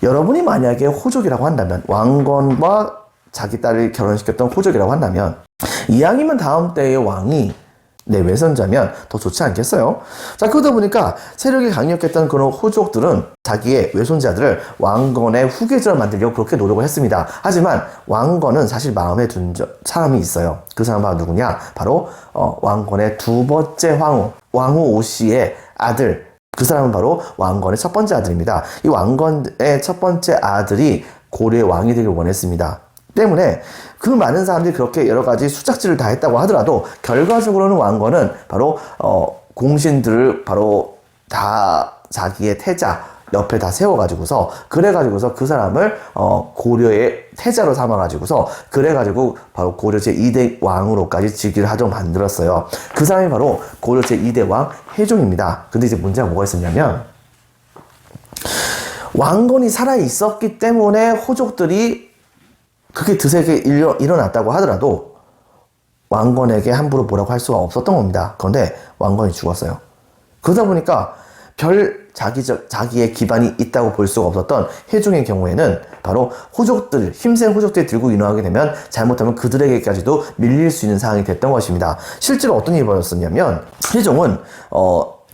여러분이 만약에 호족이라고 한다면, 왕건과 자기 딸을 결혼시켰던 호족이라고 한다면, 이왕이면 다음 때의 왕이 내 외손자면 더 좋지 않겠어요? 자, 그러다 보니까 세력이 강력했던 그런 호족들은 자기의 외손자들을 왕건의 후계자로 만들려고 그렇게 노력을 했습니다. 하지만 왕건은 사실 마음에 둔 사람이 있어요. 그 사람은 바로 누구냐? 바로 왕건의 두 번째 왕후 오씨의 아들, 그 사람은 바로 왕건의 첫 번째 아들입니다. 이 왕건의 첫 번째 아들이 고려의 왕이 되길 원했습니다. 때문에 그 많은 사람들이 그렇게 여러 가지 수작질을 다 했다고 하더라도 결과적으로는 왕건은 바로 공신들을 바로 다 자기의 태자 옆에 다 세워가지고서 그래가지고서 그 사람을 고려의 태자로 삼아가지고서 그래가지고 바로 고려 제2대 왕으로까지 즉위를 하도록 만들었어요. 그 사람이 바로 고려 제2대 왕 해종입니다. 근데 이제 문제가 뭐가 있었냐면 왕건이 살아있었기 때문에 호족들이 그게 드세게 일어났다고 하더라도 왕건에게 함부로 뭐라고 할 수가 없었던 겁니다. 그런데 왕건이 죽었어요. 그러다 보니까 별 자기의 기반이 있다고 볼 수가 없었던 해종의 경우에는 바로 호족들, 힘센 호족들이 들고 일어나게 되면 잘못하면 그들에게까지도 밀릴 수 있는 상황이 됐던 것입니다. 실제로 어떤 일이 벌어졌냐면 해종은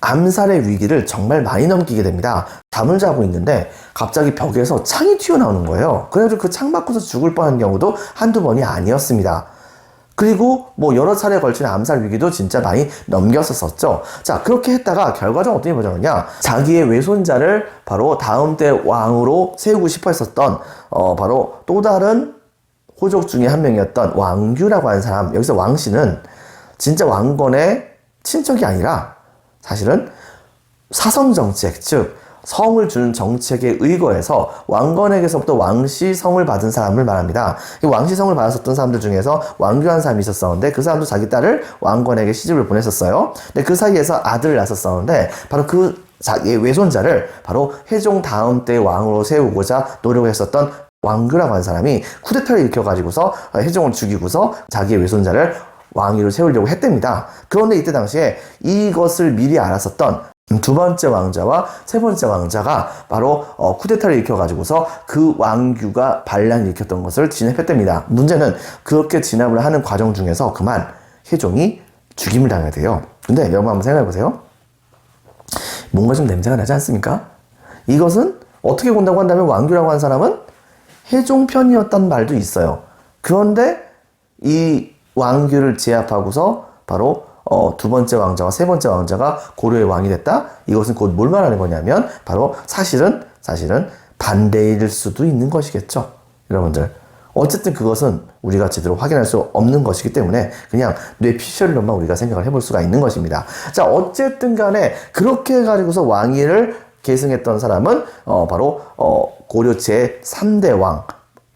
암살의 위기를 정말 많이 넘기게 됩니다. 잠을 자고 있는데 갑자기 벽에서 창이 튀어나오는 거예요. 그래가지고 그 창 맞고서 죽을 뻔한 경우도 한두 번이 아니었습니다. 그리고 뭐 여러 차례에 걸친 암살 위기도 진짜 많이 넘겼었죠. 자, 그렇게 했다가 결과적으로 어떻게 벌어졌냐? 자기의 외손자를 바로 다음 때 왕으로 세우고 싶어 했었던 바로 또 다른 호족 중에 한 명이었던 왕규라고 하는 사람. 여기서 왕씨는 진짜 왕건의 친척이 아니라 사실은 사성정책, 즉 성을 주는 정책에 의거해서 왕건에게서부터 왕씨성을 받은 사람을 말합니다. 이 왕씨성을 받았었던 사람들 중에서 왕규한 사람이 있었었는데 그 사람도 자기 딸을 왕건에게 시집을 보냈었어요. 근데 그 사이에서 아들을 낳았었는데 바로 그 자기의 외손자를 바로 해종 다음 때 왕으로 세우고자 노력을 했었던 왕규라고 하는 사람이 쿠데타를 일으켜가지고서 해종을 죽이고서 자기의 외손자를 왕위로 세우려고 했답니다. 그런데 이때 당시에 이것을 미리 알았었던 두 번째 왕자와 세 번째 왕자가 바로 쿠데타를 일으켜가지고서 그 왕규가 반란을 일으켰던 것을 진압했답니다. 문제는 그렇게 진압을 하는 과정 중에서 그만 해종이 죽임을 당하게 돼요. 근데 여러분 한번 생각해보세요. 뭔가 좀 냄새가 나지 않습니까? 이것은 어떻게 본다고 한다면 왕규라고 하는 사람은 해종 편이었단 말도 있어요. 그런데 이 왕규를 제압하고서 바로 두 번째 왕자와 세 번째 왕자가 고려의 왕이 됐다? 이것은 곧 뭘 말하는 거냐면 바로 사실은 반대일 수도 있는 것이겠죠. 여러분들. 어쨌든 그것은 우리가 제대로 확인할 수 없는 것이기 때문에 그냥 뇌피셜로만 우리가 생각을 해볼 수가 있는 것입니다. 자, 어쨌든 간에 그렇게 해가지고서 왕위를 계승했던 사람은 바로 고려 제3대 왕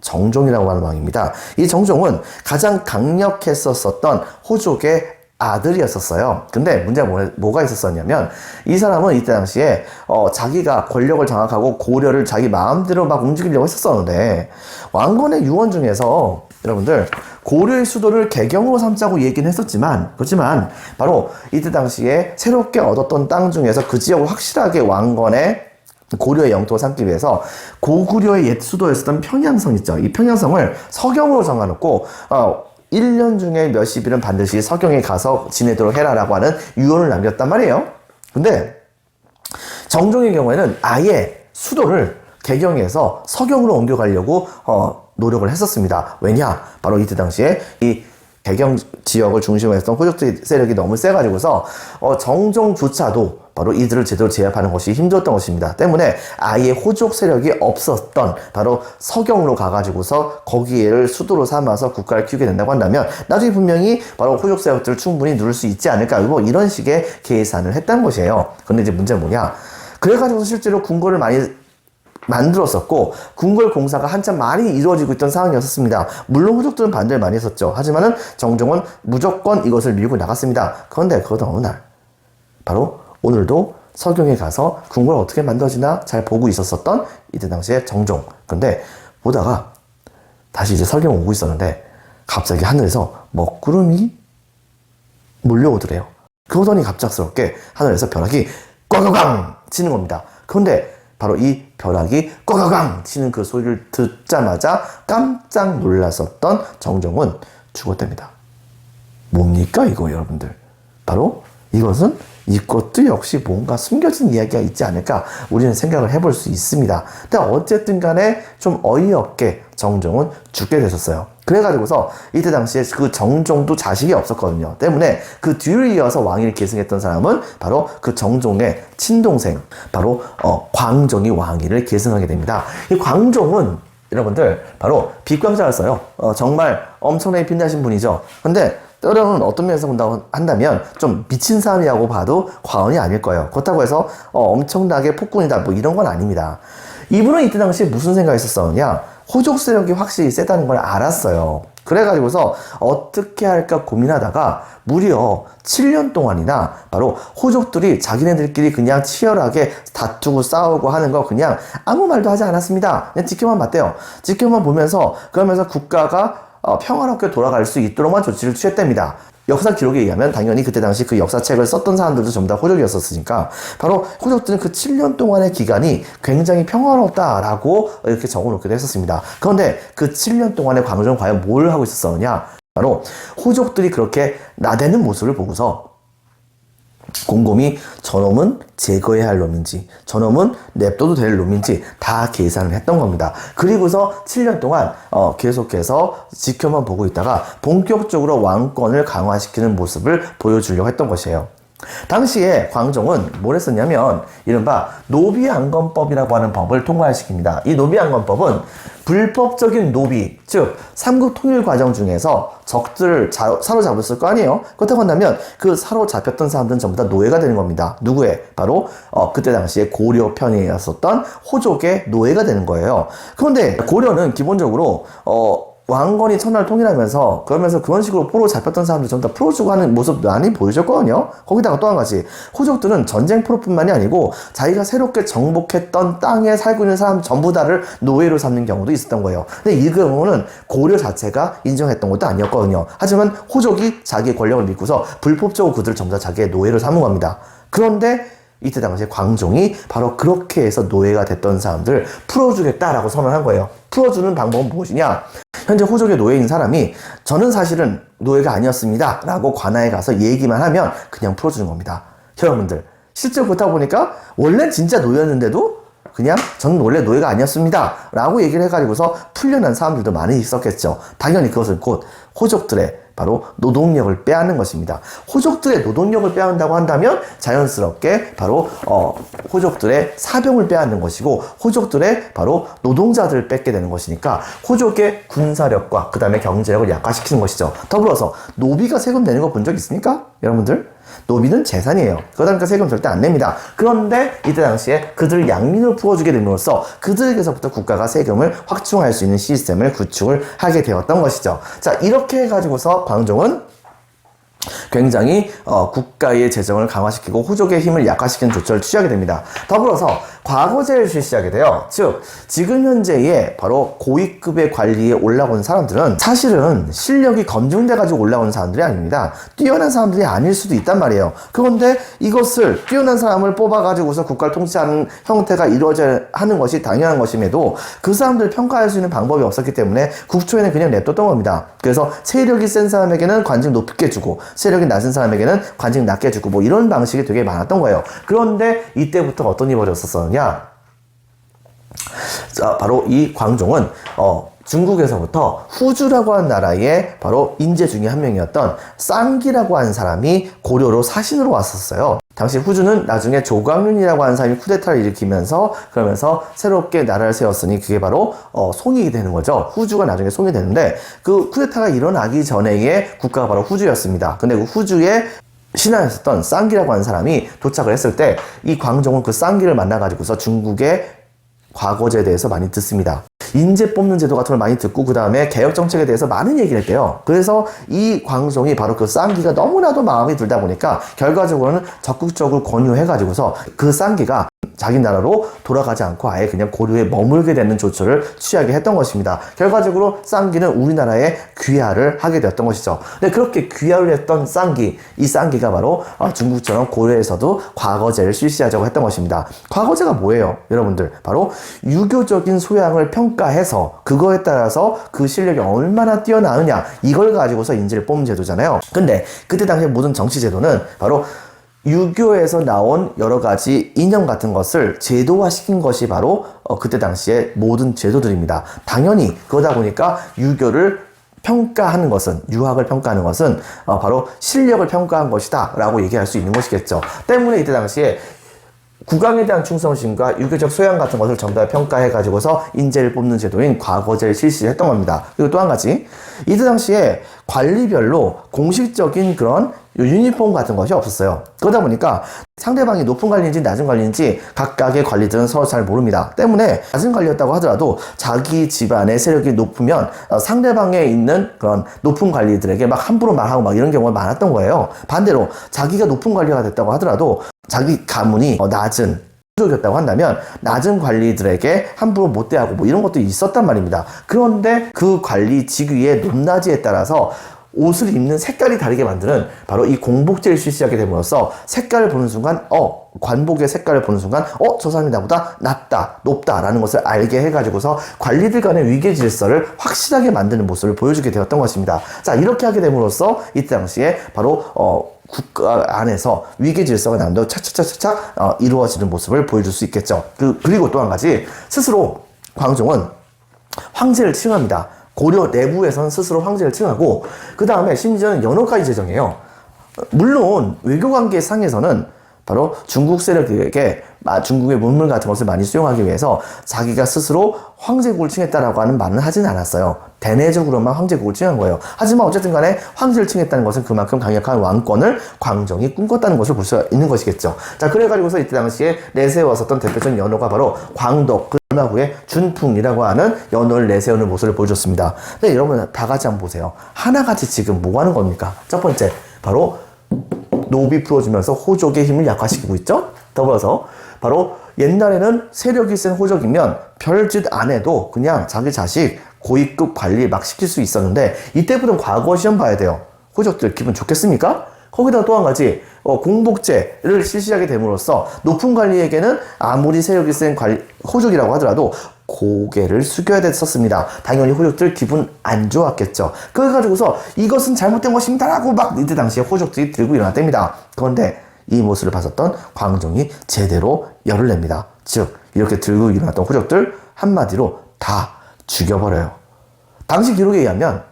정종이라고 하는 왕입니다. 이 정종은 가장 강력했었던 호족의 아들이었었어요. 근데 문제가 뭐가 있었었냐면 이 사람은 이때 당시에 자기가 권력을 장악하고 고려를 자기 마음대로 막 움직이려고 했었었는데 왕건의 유언 중에서 여러분들 고려의 수도를 개경으로 삼자고 얘기는 했었지만 그렇지만 바로 이때 당시에 새롭게 얻었던 땅 중에서 그 지역을 확실하게 왕건의 고려의 영토를 삼기 위해서 고구려의 옛 수도였었던 평양성 있죠. 이 평양성을 서경으로 정해놓고 1년 중에 몇십 일은 반드시 서경에 가서 지내도록 해라라고 하는 유언을 남겼단 말이에요. 근데 정종의 경우에는 아예 수도를 개경에서 서경으로 옮겨가려고 노력을 했었습니다. 왜냐? 바로 이때 당시에 이 개경 지역을 중심으로 했던 호족 세력이 너무 세가지고서 정종조차도 바로 이들을 제대로 제압하는 것이 힘들었던 것입니다. 때문에 아예 호족 세력이 없었던 바로 서경으로 가가지고서 거기를 수도로 삼아서 국가를 키우게 된다고 한다면 나중에 분명히 바로 호족 세력들을 충분히 누를 수 있지 않을까 뭐 이런 식의 계산을 했다는 것이에요. 근데 이제 문제는 뭐냐? 그래가지고 실제로 궁궐을 많이 만들었었고 궁궐 공사가 한참 많이 이루어지고 있던 상황이었습니다. 물론 호족들은 반대를 많이 했었죠. 하지만은 정종은 무조건 이것을 밀고 나갔습니다. 그런데 그러던 어느 날 바로 오늘도 서경에 가서 궁궐 어떻게 만들어지나 잘 보고 있었던 이때 당시에 정종. 근데 보다가 다시 이제 서경 오고 있었는데 갑자기 하늘에서 먹구름이 몰려오더래요. 그러더니 갑작스럽게 하늘에서 벼락이 꽝꽝꽝 치는 겁니다. 그런데 바로 이 벼락이 꽝꽝꽝 치는 그 소리를 듣자마자 깜짝 놀랐었던 정종은 죽었답니다. 뭡니까 이거 여러분들? 바로 이것은 이것도 역시 뭔가 숨겨진 이야기가 있지 않을까 우리는 생각을 해볼 수 있습니다. 근데 어쨌든 간에 좀 어이없게 정종은 죽게 되셨어요. 그래가지고서 이때 당시에 그 정종도 자식이 없었거든요. 때문에 그 뒤를 이어서 왕위를 계승했던 사람은 바로 그 정종의 친동생 바로 광종이 왕위를 계승하게 됩니다. 이 광종은 여러분들 바로 빛광자였어요. 정말 엄청나게 빛나신 분이죠. 근데 때로는 어떤 면에서 본다고 한다면 좀 미친 사람이라고 봐도 과언이 아닐 거예요. 그렇다고 해서 엄청나게 폭군이다 뭐 이런 건 아닙니다. 이분은 이때 당시에 무슨 생각이 있었었냐? 호족 세력이 확실히 세다는 걸 알았어요. 그래가지고서 어떻게 할까 고민하다가 무려 7년 동안이나 바로 호족들이 자기네들끼리 그냥 치열하게 다투고 싸우고 하는 거 그냥 아무 말도 하지 않았습니다. 그냥 지켜만 봤대요. 지켜만 보면서 그러면서 국가가 평화롭게 돌아갈 수 있도록만 조치를 취했답니다. 역사 기록에 의하면 당연히 그때 당시 그 역사책을 썼던 사람들도 전부 다 호족이었었으니까 바로 호족들은 그 7년 동안의 기간이 굉장히 평화롭다라고 이렇게 적어놓기도 했었습니다. 그런데 그 7년 동안의 광종은 과연 뭘 하고 있었느냐? 바로 호족들이 그렇게 나대는 모습을 보고서 곰곰이 저놈은 제거해야 할 놈인지 저놈은 냅둬도 될 놈인지 다 계산을 했던 겁니다. 그리고서 7년 동안 계속해서 지켜만 보고 있다가 본격적으로 왕권을 강화시키는 모습을 보여주려고 했던 것이에요. 당시에 광종은 뭘 했었냐면 이른바 노비안건법이라고 하는 법을 통과시킵니다. 이 노비안건법은 불법적인 노비, 즉 삼국 통일 과정 중에서 적들을 사로잡았을 거 아니에요. 그렇다고 한다면 그 사로잡혔던 사람들은 전부 다 노예가 되는 겁니다. 누구의? 바로 그때 당시에 고려 편이었었던 호족의 노예가 되는 거예요. 그런데 고려는 기본적으로 왕건이 천하를 통일하면서 그러면서 그런 식으로 포로 잡혔던 사람들 전부 다 풀어주고 하는 모습 많이 보여줬거든요. 거기다가 또 한 가지 호족들은 전쟁 포로뿐만이 아니고 자기가 새롭게 정복했던 땅에 살고 있는 사람 전부 다를 노예로 삼는 경우도 있었던 거예요. 근데 이 경우는 고려 자체가 인정했던 것도 아니었거든요. 하지만 호족이 자기의 권력을 믿고서 불법적으로 그들을 전부 다 자기의 노예로 삼은 겁니다. 그런데 이때 당시에 광종이 바로 그렇게 해서 노예가 됐던 사람들을 풀어주겠다라고 선언한 거예요. 풀어주는 방법은 무엇이냐? 현재 호족의 노예인 사람이 저는 사실은 노예가 아니었습니다 라고 관아에 가서 얘기만 하면 그냥 풀어주는 겁니다. 여러분들 실제로 그렇다 보니까 원래는 진짜 노예였는데도 그냥 저는 원래 노예가 아니었습니다 라고 얘기를 해가지고서 풀려난 사람들도 많이 있었겠죠. 당연히 그것은 곧 호족들의 바로 노동력을 빼앗는 것입니다. 호족들의 노동력을 빼앗는다고 한다면 자연스럽게 바로 호족들의 사병을 빼앗는 것이고 호족들의 바로 노동자들을 뺏게 되는 것이니까 호족의 군사력과 그 다음에 경제력을 약화시키는 것이죠. 더불어서 노비가 세금 내는 거 본 적 있습니까? 여러분들? 노비는 재산이에요. 그러니까 세금 절대 안 냅니다. 그런데 이때 당시에 그들을 양민으로 풀어주게 됨으로써 그들에게서부터 국가가 세금을 확충할 수 있는 시스템을 구축을 하게 되었던 것이죠. 자, 이렇게 해가지고서 광종은 굉장히 국가의 재정을 강화시키고 호족의 힘을 약화시키는 조처를 취하게 됩니다. 더불어서 과거제를 실시하게 돼요. 즉 지금 현재의 바로 고위급의 관리에 올라온 사람들은 사실은 실력이 검증돼 가지고 올라온 사람들이 아닙니다. 뛰어난 사람들이 아닐 수도 있단 말이에요. 그런데 이것을 뛰어난 사람을 뽑아 가지고서 국가를 통치하는 형태가 이루어져야 하는 것이 당연한 것임에도 그 사람들을 평가할 수 있는 방법이 없었기 때문에 국초에는 그냥 냅뒀던 겁니다. 그래서 세력이 센 사람에게는 관직 높게 주고 세력이 낮은 사람에게는 관직 낮게 주고 뭐 이런 방식이 되게 많았던 거예요. 그런데 이때부터 어떤 일이 벌어졌었느냐? 자, 바로 이 광종은 중국에서부터 후주라고 하는 나라의 바로 인재 중에 한 명이었던 쌍기라고 하는 사람이 고려로 사신으로 왔었어요. 당시 후주는 나중에 조광윤이라고 하는 사람이 쿠데타를 일으키면서 그러면서 새롭게 나라를 세웠으니 그게 바로 송이 되는 거죠. 후주가 나중에 송이 되는데 그 쿠데타가 일어나기 전에의 국가가 바로 후주였습니다. 근데 그 후주의 신하였었던 쌍기라고 하는 사람이 도착을 했을 때 이 광종은 그 쌍기를 만나가지고서 중국의 과거제에 대해서 많이 듣습니다. 인재 뽑는 제도 같은 걸 많이 듣고 그 다음에 개혁정책에 대해서 많은 얘기를 했대요. 그래서 이 광종이 바로 그 쌍기가 너무나도 마음에 들다 보니까 결과적으로는 적극적으로 권유해가지고서 그 쌍기가 자기 나라로 돌아가지 않고 아예 그냥 고려에 머물게 되는 조처를 취하게 했던 것입니다. 결과적으로 쌍기는 우리나라에 귀화를 하게 되었던 것이죠. 근데 그렇게 귀화를 했던 쌍기, 이 쌍기가 바로 중국처럼 고려에서도 과거제를 실시하자고 했던 것입니다. 과거제가 뭐예요? 여러분들, 바로 유교적인 소양을 평가해서 그거에 따라서 그 실력이 얼마나 뛰어나느냐, 이걸 가지고서 인재를 뽑는 제도잖아요. 근데 그때 당시 모든 정치 제도는 바로 유교에서 나온 여러 가지 이념 같은 것을 제도화시킨 것이 바로 그때 당시에 모든 제도들입니다. 당연히 그러다 보니까 유교를 평가하는 것은, 유학을 평가하는 것은 바로 실력을 평가한 것이다 라고 얘기할 수 있는 것이겠죠. 때문에 이때 당시에 국왕에 대한 충성심과 유교적 소양 같은 것을 전부 다 평가해가지고서 인재를 뽑는 제도인 과거제를 실시했던 겁니다. 그리고 또 한 가지, 이때 당시에 관리별로 공식적인 그런 유니폼 같은 것이 없었어요. 그러다 보니까 상대방이 높은 관리인지 낮은 관리인지 각각의 관리들은 서로 잘 모릅니다. 때문에 낮은 관리였다고 하더라도 자기 집안의 세력이 높으면 상대방에 있는 그런 높은 관리들에게 막 함부로 말하고 막 이런 경우가 많았던 거예요. 반대로 자기가 높은 관리가 됐다고 하더라도 자기 가문이 낮은 부족이었다고 한다면 낮은 관리들에게 함부로 못 대하고 뭐 이런 것도 있었단 말입니다. 그런데 그 관리 직위의 높낮이에 따라서 옷을 입는 색깔이 다르게 만드는 바로 이 공복제를 실시하게 됨으로써 색깔을 보는 순간 관복의 색깔을 보는 순간 저 사람이 나보다 낮다, 높다라는 것을 알게 해가지고서 관리들 간의 위계 질서를 확실하게 만드는 모습을 보여주게 되었던 것입니다. 자, 이렇게 하게 됨으로써 이때 당시에 바로 국가 안에서 위계 질서가 남도 차차차차차 이루어지는 모습을 보여줄 수 있겠죠. 그리고 또 한 가지, 스스로 광종은 황제를 칭합니다. 고려 내부에서는 스스로 황제를 칭하고 그 다음에 심지어는 연호까지 제정해요. 물론 외교관계 상에서는 바로 중국 세력들에게 중국의 문물 같은 것을 많이 수용하기 위해서 자기가 스스로 황제국을 칭했다라고 하는 말은 하진 않았어요. 대내적으로만 황제국을 칭한 거예요. 하지만 어쨌든 간에 황제를 칭했다는 것은 그만큼 강력한 왕권을 광종이 꿈꿨다는 것을 볼 수 있는 것이겠죠. 자, 그래가지고서 이때 당시에 내세웠었던 대표적인 연호가 바로 광덕, 얼마 후에 준풍이라고 하는 연호를 내세우는 모습을 보여줬습니다. 근데 여러분 다 같이 한번 보세요. 하나같이 지금 뭐 하는 겁니까? 첫 번째, 바로 노비 풀어주면서 호족의 힘을 약화시키고 있죠. 더불어서 바로 옛날에는 세력이 센 호족이면 별짓 안 해도 그냥 자기 자식 고위급 관리 막 시킬 수 있었는데 이때부터는 과거 시험 봐야 돼요. 호족들 기분 좋겠습니까? 거기다 또 한 가지 공복제를 실시하게 됨으로써 높은 관리에게는 아무리 세력이 센 호족이라고 하더라도 고개를 숙여야 됐었습니다. 당연히 호족들 기분 안 좋았겠죠. 그래가지고서 이것은 잘못된 것입니다 라고 막 이때 당시에 호족들이 들고 일어났답니다. 그런데 이 모습을 봤었던 광종이 제대로 열을 냅니다. 즉 이렇게 들고 일어났던 호족들 한마디로 다 죽여버려요. 당시 기록에 의하면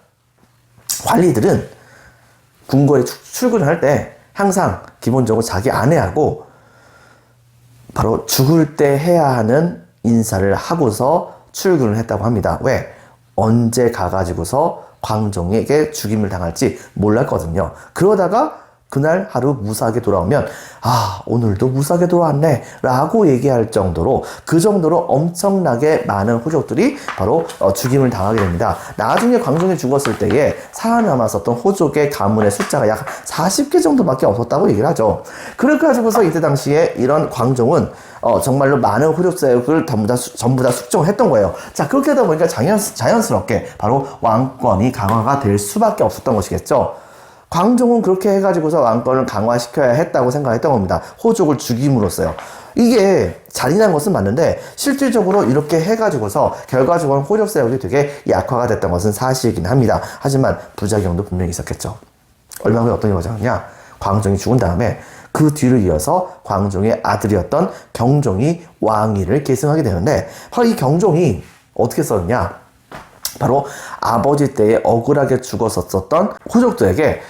관리들은 궁궐에 출근을 할 때 항상 기본적으로 자기 아내하고 바로 죽을 때 해야 하는 인사를 하고서 출근을 했다고 합니다. 왜? 언제 가가지고서 광종에게 죽임을 당할지 몰랐거든요. 그러다가 그날 하루 무사하게 돌아오면 오늘도 무사하게 돌아왔네 라고 얘기할 정도로 그 정도로 엄청나게 많은 호족들이 바로 죽임을 당하게 됩니다. 나중에 광종이 죽었을 때에 살아남았었던 호족의 가문의 숫자가 약 40개 정도밖에 없었다고 얘기를 하죠. 그렇게 가지고서 이때 당시에 이런 광종은 정말로 많은 호족세력을 전부 다 숙종을 했던 거예요. 자, 그렇게 하다 보니까 자연스럽게 바로 왕권이 강화가 될 수밖에 없었던 것이겠죠. 광종은 그렇게 해가지고서 왕권을 강화시켜야 했다고 생각했던 겁니다. 호족을 죽임으로써요. 이게 잔인한 것은 맞는데 실질적으로 이렇게 해가지고서 결과적으로 호족 세력이 되게 약화가 됐던 것은 사실이긴 합니다. 하지만 부작용도 분명히 있었겠죠. 얼마 후에 어떤 일이 벌어졌냐? 광종이 죽은 다음에 그 뒤를 이어서 광종의 아들이었던 경종이 왕위를 계승하게 되는데 바로 이 경종이 어떻게 썼냐? 바로 아버지 때에 억울하게 죽었었던 호족들에게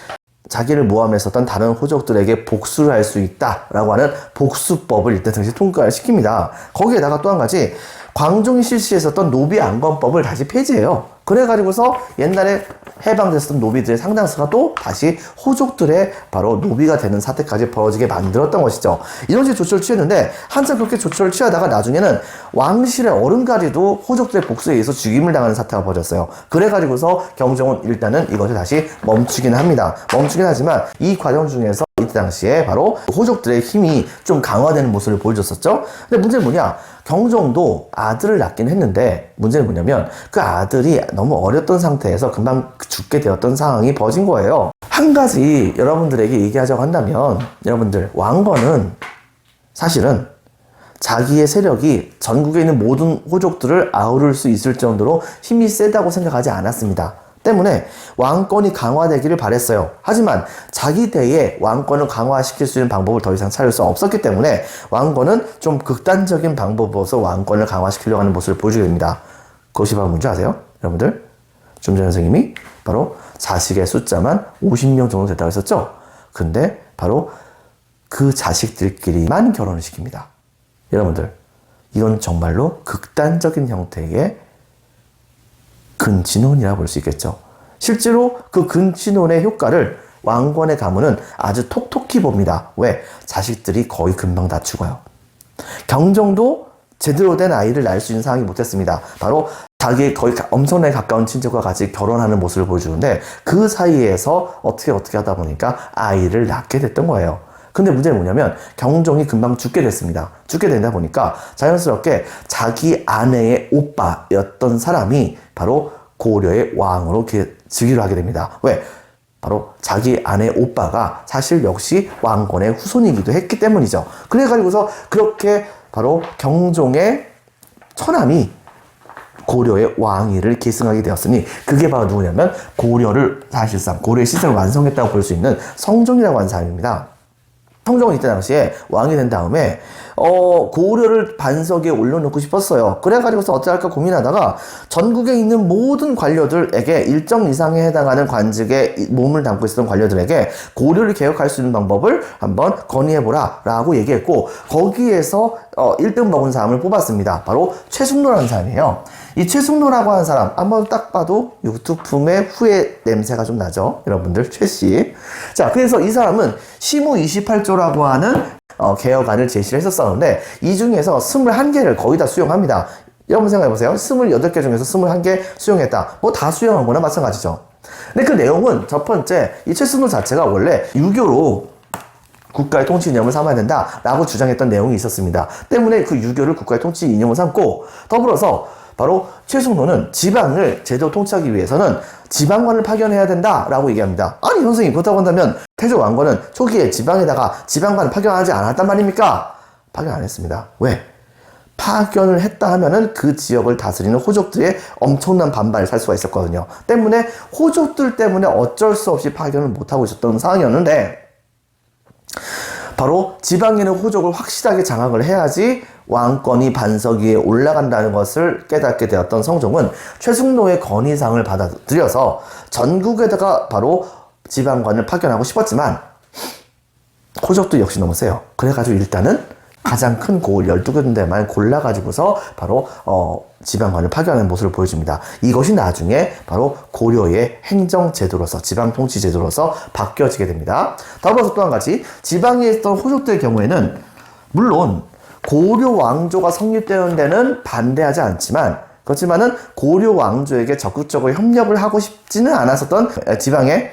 자기를 모함했었던 다른 호족들에게 복수를 할 수 있다라고 하는 복수법을 이때 당시 통과를 시킵니다. 거기에다가 또 한 가지 광종이 실시했었던 노비 안건법을 다시 폐지해요. 그래가지고서 옛날에 해방됐었던 노비들의 상당수가 또 다시 호족들의 바로 노비가 되는 사태까지 벌어지게 만들었던 것이죠. 이런 식의 조처를 취했는데 한참 그렇게 조처를 취하다가 나중에는 왕실의 어른까지도 호족들의 복수에 의해서 죽임을 당하는 사태가 벌어졌어요. 그래가지고서 경종은 일단은 이것을 다시 멈추긴 합니다. 멈추긴 하지만 이 과정 중에서 이때 이때 당시에 바로 호족들의 힘이 좀 강화되는 모습을 보여줬었죠. 근데 문제는 뭐냐? 경종도 아들을 낳긴 했는데 문제는 뭐냐면 그 아들이 너무 어렸던 상태에서 금방 죽게 되었던 상황이 벌어진 거예요. 한 가지 여러분들에게 얘기하자고 한다면 여러분들, 왕건은 사실은 자기의 세력이 전국에 있는 모든 호족들을 아우를 수 있을 정도로 힘이 세다고 생각하지 않았습니다. 때문에 왕권이 강화되기를 바랬어요. 하지만 자기 대에 왕권을 강화시킬 수 있는 방법을 더 이상 찾을 수 없었기 때문에 왕건은 좀 극단적인 방법으로서 왕권을 강화시키려고 하는 모습을 보여주게 됩니다. 그것이 바로 뭔지 아세요? 여러분들, 좀 전에 선생님이 바로 자식의 숫자만 50명 정도 됐다고 했었죠? 근데 바로 그 자식들끼리만 결혼을 시킵니다. 여러분들, 이건 정말로 극단적인 형태의 근친혼이라고 볼 수 있겠죠. 실제로 그 근친혼의 효과를 왕건의 가문은 아주 톡톡히 봅니다. 왜? 자식들이 거의 금방 다 죽어요. 경종도 제대로 된 아이를 낳을 수 있는 상황이 못했습니다. 바로 자기의 거의 엄청나게 가까운 친척과 같이 결혼하는 모습을 보여주는데 그 사이에서 어떻게 하다 보니까 아이를 낳게 됐던 거예요. 근데 문제는 뭐냐면 경종이 금방 죽게 됐습니다. 죽게 되다 보니까 자연스럽게 자기 아내의 오빠였던 사람이 바로 고려의 왕으로 즉위를 하게 됩니다. 왜? 바로 자기 아내 오빠가 사실 역시 왕건의 후손이기도 했기 때문이죠. 그래가지고서 그렇게 바로 경종의 처남이 고려의 왕위를 계승하게 되었으니 그게 바로 누구냐면 고려를 사실상 고려의 시설을 완성했다고 볼 수 있는 성종이라고 하는 사람입니다. 성종은 이때 당시에 왕이 된 다음에 고려를 반석에 올려놓고 싶었어요. 그래가지고서 어찌할까 고민하다가 전국에 있는 모든 관료들에게 일정 이상에 해당하는 관직에 몸을 담고 있었던 관료들에게 고려를 개혁할 수 있는 방법을 한번 건의해보라 라고 얘기했고 거기에서 1등 먹은 사람을 뽑았습니다. 바로 최숙로라는 사람이에요. 이 최숙로라고 하는 사람 한번 딱 봐도 유투품의 후회 냄새가 좀 나죠. 여러분들, 최씨. 자, 그래서 이 사람은 시무 28조라고 하는 개혁안을 제시를 했었었는데 이 중에서 21개를 거의 다 수용합니다. 여러분 생각해보세요. 28개 중에서 21개 수용했다. 뭐 다 수용한 거나 마찬가지죠. 근데 그 내용은 첫 번째, 이 최숙로 자체가 원래 유교로 국가의 통치 이념을 삼아야 된다라고 주장했던 내용이 있었습니다. 때문에 그 유교를 국가의 통치 이념을 삼고 더불어서 바로 최숙로는 지방을 제대로 통치하기 위해서는 지방관을 파견해야 된다라고 얘기합니다. 아니 선생님, 그렇다고 한다면 태조 왕건은 초기에 지방에다가 지방관을 파견하지 않았단 말입니까? 파견 안 했습니다. 왜? 파견을 했다 하면은 그 지역을 다스리는 호족들의 엄청난 반발을 살 수가 있었거든요. 때문에 호족들 때문에 어쩔 수 없이 파견을 못하고 있었던 상황이었는데 바로 지방에 있는 호족을 확실하게 장악을 해야지 왕권이 반석 위에 올라간다는 것을 깨닫게 되었던 성종은 최숙로의 건의사항을 받아들여서 전국에다가 바로 지방관을 파견하고 싶었지만 호족도 역시 너무 세요. 그래가지고 일단은 가장 큰 고을 12군데만 골라가지고서 바로 지방관을 파견하는 모습을 보여줍니다. 이것이 나중에 바로 고려의 행정제도로서 지방통치제도로서 바뀌어지게 됩니다. 더불어서 또 한 가지, 지방에 있던 호족들의 경우에는 물론 고려 왕조가 성립되는 데는 반대하지 않지만 그렇지만은 고려 왕조에게 적극적으로 협력을 하고 싶지는 않았었던 지방의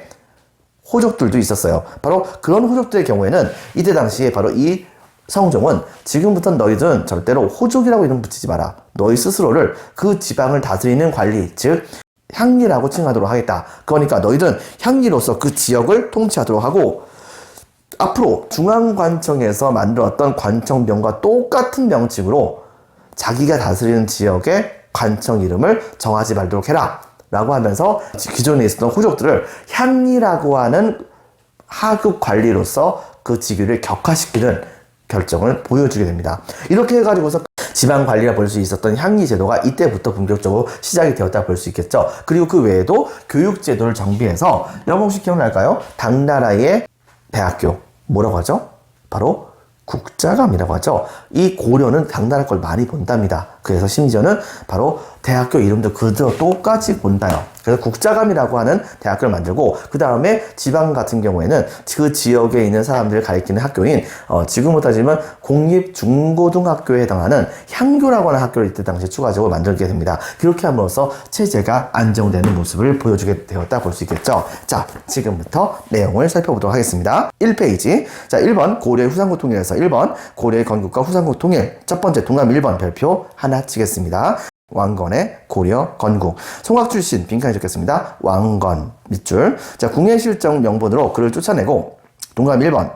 호족들도 있었어요. 바로 그런 호족들의 경우에는 이때 당시에 바로 이 성종은 지금부터 너희들은 절대로 호족이라고 이름 붙이지 마라. 너희 스스로를 그 지방을 다스리는 관리, 즉 향리라고 칭하도록 하겠다. 그러니까 너희들은 향리로서 그 지역을 통치하도록 하고 앞으로 중앙관청에서 만들었던 관청명과 똑같은 명칭으로 자기가 다스리는 지역의 관청 이름을 정하지 말도록 해라 라고 하면서 기존에 있었던 호족들을 향리라고 하는 하급 관리로서 그 직위를 격화시키는 결정을 보여주게 됩니다. 이렇게 해가지고서 지방 관리라 볼 수 있었던 향리 제도가 이때부터 본격적으로 시작이 되었다 볼 수 있겠죠. 그리고 그 외에도 교육 제도를 정비해서 여러분 혹시 기억날까요? 당나라의 대학교 뭐라고 하죠? 바로 국자감이라고 하죠. 이 고려는 당나라 걸 많이 본답니다. 그래서 심지어는 바로 대학교 이름도 그대로 똑같이 본다요. 그래서 국자감이라고 하는 대학교를 만들고 그 다음에 지방 같은 경우에는 그 지역에 있는 사람들을 가리키는 학교인 지금으로 따지면 공립중고등학교에 해당하는 향교라고 하는 학교를 이때 당시에 추가적으로 만들게 됩니다. 그렇게 함으로써 체제가 안정되는 모습을 보여주게 되었다 볼 수 있겠죠. 자, 지금부터 내용을 살펴보도록 하겠습니다. 1페이지. 자, 1번 고려의 후삼국 통일에서 1번 고려의 건국과 후삼국 통일. 첫 번째 동감 1번 별표 하나 치겠습니다. 왕건의 고려 건국. 송학 출신 빈칸에 적겠습니다. 왕건 밑줄. 자, 궁예실정 명분으로 그를 쫓아내고 동감 1번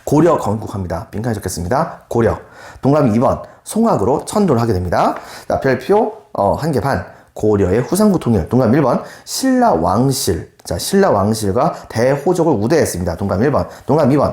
고려 건국합니다. 빈칸에 적겠습니다. 고려. 동감 2번 송학으로 천도를 하게 됩니다. 자, 별표 한 개 반. 고려의 후삼국 통일. 동감 1번 신라 왕실. 자, 신라 왕실과 대호족을 우대했습니다. 동감 1번. 동감 2번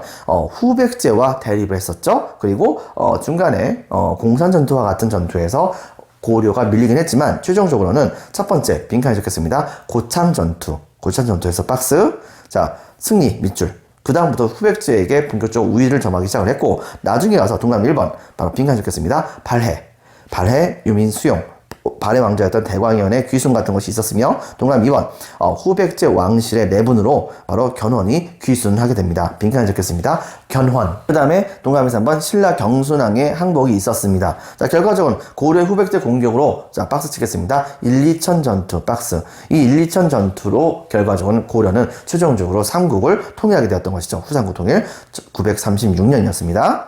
후백제와 대립을 했었죠. 그리고 중간에 공산전투와 같은 전투에서 고려가 밀리긴 했지만 최종적으로는 첫 번째 빈칸에 적겠습니다. 고창전투에서 박스. 자, 승리 밑줄. 그 다음부터 후백제에게 본격적으로 우위를 점하기 시작을 했고 나중에 가서 동감 1번 바로 빈칸에 적겠습니다. 발해 유민 수용. 발해 왕자였던 대광현의 귀순 같은 것이 있었으며 동감 2번 후백제 왕실의 내분으로 바로 견훤이 귀순하게 됩니다. 빈칸에 적겠습니다. 견훤. 그 다음에 동감 3번 신라 경순왕의 항복이 있었습니다. 자, 결과적으로는 고려 후백제 공격으로 자 박스 치겠습니다. 1,2천 전투 박스. 이 1,2천 전투로 결과적으로는 고려는 최종적으로 삼국을 통일하게 되었던 것이죠. 후삼국 통일 936년이었습니다.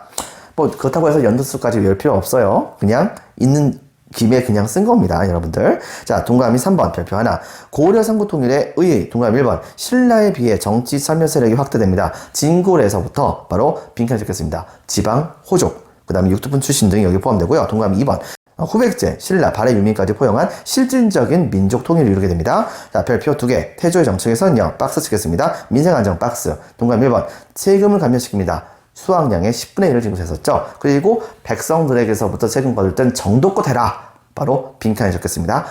뭐 그렇다고 해서 연도수까지 외울 필요 없어요. 그냥 있는 김에 그냥 쓴 겁니다, 여러분들. 자, 동감이 3번 별표 하나. 고려 삼국 통일에 의해 동감 1번 신라에 비해 정치 참여 세력이 확대됩니다. 진골에서부터 바로 빈칸 적겠습니다. 지방 호족, 그 다음에 육두분 출신 등이 여기 포함되고요. 동감 2번 후백제, 신라, 발해 유민까지 포용한 실질적인 민족 통일을 이루게 됩니다. 자, 별표 2개. 태조의 정책에서는요, 박스 치겠습니다. 민생안정 박스. 동감 1번 세금을 감면시킵니다. 수확량의 10분의 1을 징수했었죠. 그리고 백성들에게서부터 세금 받을 땐 정도껏 해라. 바로 빈칸에 적겠습니다.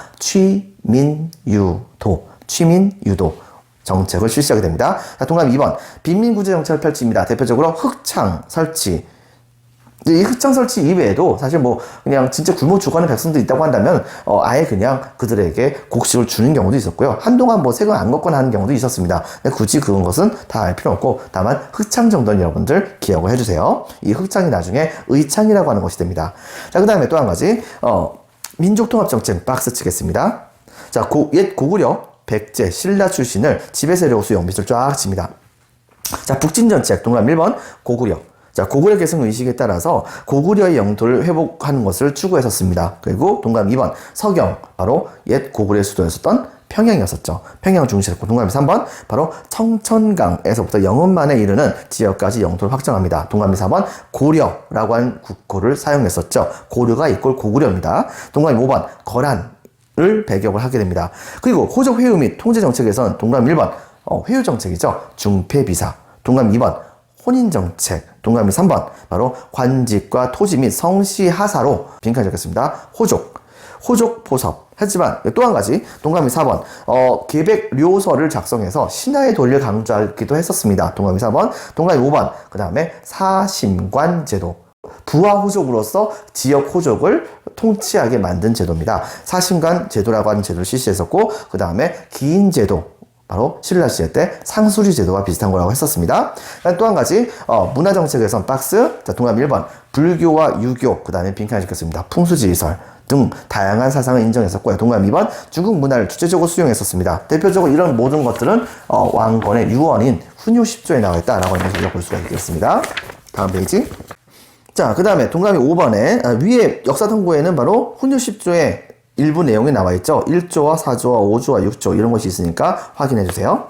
취민유도 정책을 실시하게 됩니다. 자, 동감 2번 빈민구제 정책을 펼칩니다. 대표적으로 흑창 설치. 이 흑창 설치 이외에도 사실 뭐 그냥 진짜 굶어 죽어가는 백성들이 있다고 한다면 아예 그냥 그들에게 곡식을 주는 경우도 있었고요. 한동안 뭐 세금 안 걷거나 하는 경우도 있었습니다. 근데 굳이 그런 것은 다 알 필요 없고 다만 흑창 정도는 여러분들 기억을 해주세요. 이 흑창이 나중에 의창이라고 하는 것이 됩니다. 자, 그 다음에 또 한 가지 민족통합정책 박스 치겠습니다. 자, 옛 고구려 백제 신라 출신을 지배세력 수용 밑을 쫙 칩니다. 자, 북진정책 동감 1번 고구려. 자, 고구려 계승 의식에 따라서 고구려의 영토를 회복하는 것을 추구했었습니다. 그리고 동감 2번 서경, 바로 옛 고구려의 수도였었던 평양이었었죠. 평양 중시했고 동감 3번 바로 청천강에서부터 영흥만에 이르는 지역까지 영토를 확장합니다. 동감 4번 고려라고 하는 국호를 사용했었죠. 고려가 이꼴 고구려입니다. 동감 5번 거란을 배격을 하게 됩니다. 그리고 호적 회유 및 통제 정책에서는 동감 1번 회유 정책이죠. 중폐비사. 동감 2번 혼인정책. 동감이 3번 바로 관직과 토지 및 성씨 하사로 빈칸 적겠습니다. 호족 포섭. 하지만 또 한 가지 동감이 4번 계백료서를 작성해서 신하의 도리를 강조하기도 했었습니다. 동감이 4번. 동감이 5번 그 다음에 사심관 제도. 부하 호족으로서 지역 호족을 통치하게 만든 제도입니다. 사심관 제도라고 하는 제도를 실시했었고 그 다음에 기인제도, 바로 신라 시대 때 상수리 제도와 비슷한 거라고 했었습니다. 또 한 가지 문화정책에선 박스. 자, 동감 1번 불교와 유교, 그 다음에 빈칸에 적혔습니다. 풍수지리설 등 다양한 사상을 인정했었고요. 동감 2번 중국 문화를 주체적으로 수용했었습니다. 대표적으로 이런 모든 것들은 왕건의 유언인 훈요 10조에 나와 있다라고 하는 것을 볼 수가 있겠습니다. 다음 페이지. 자, 그 다음에 동감이 5번에 위에 역사통고에는 바로 훈요 10조에 일부 내용이 나와 있죠. 1조와 4조와 5조와 6조 이런 것이 있으니까 확인해 주세요.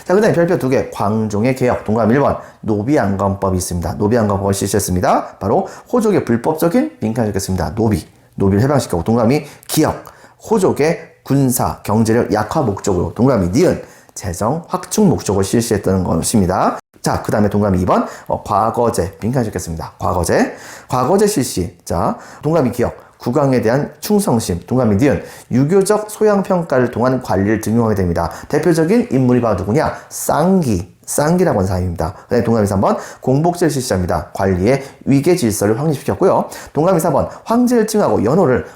자, 그 다음에 별표 2개. 광종의 개혁. 동감 1번 노비안건법이 있습니다. 노비안건법을 실시했습니다. 바로 호족의 불법적인 빈칸을 적겠습니다. 노비를 해방시키고. 동감이 기역. 호족의 군사 경제력 약화 목적으로. 동감이 니은 재정 확충 목적을 실시했다는 것입니다. 자, 그 다음에 동감이 2번 과거제. 빈칸을 적겠습니다. 과거제 실시. 자, 동감이 기역. 국왕에 대한 충성심. 동감이 니은 유교적 소양평가를 통한 관리를 등용하게 됩니다. 대표적인 인물이 바로 누구냐? 쌍기. 쌍기라고 하는 사람입니다. 동감이 3번 공복제를 실시합니다. 관리의 위계 질서를 확립시켰고요. 동감이 4번 황제를 칭하고 연호를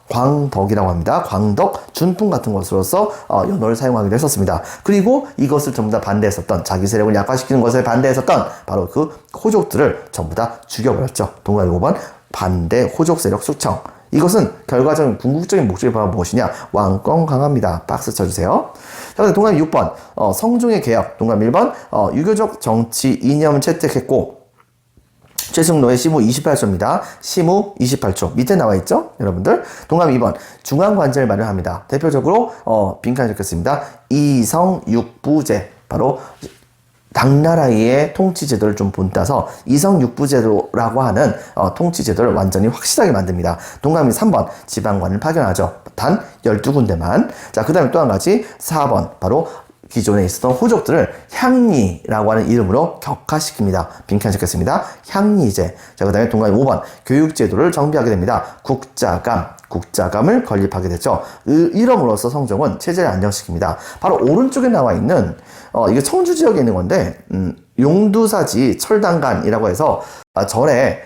광덕이라고 합니다. 광덕, 준풍 같은 것으로서 연호를 사용하기도 했었습니다. 그리고 이것을 전부 다 반대했었던, 자기 세력을 약화시키는 것에 반대했었던 바로 그 호족들을 전부 다 죽여버렸죠. 동감이 5번 반대 호족 세력 숙청. 이것은 결과적인 궁극적인 목적이 바로 무엇이냐? 왕권 강화입니다. 박스 쳐주세요. 자, 동감 6번 성종의 개혁. 동감 1번 유교적 정치 이념을 채택했고, 최승로의 시무 28초입니다. 시무 28초. 밑에 나와 있죠? 여러분들. 동감 2번 중앙관제를 마련합니다. 대표적으로 빈칸 적혔습니다. 이성육부제. 바로 당나라의 통치제도를 좀 본따서 이성육부제도라고 하는 통치제도를 완전히 확실하게 만듭니다. 동감이 3번 지방관을 파견하죠. 단 12군데만. 자, 그 다음에 또 한 가지 4번 바로 기존에 있었던 호족들을 향리라고 하는 이름으로 격화시킵니다. 빈칸 적혔습니다. 향리제. 자, 그 다음에 동감이 5번 교육제도를 정비하게 됩니다. 국자감을 건립하게 됐죠. 이름으로써 성종은 체제를 안정시킵니다. 바로 오른쪽에 나와 있는 이게 청주 지역에 있는 건데 용두사지 철당간이라고 해서 절에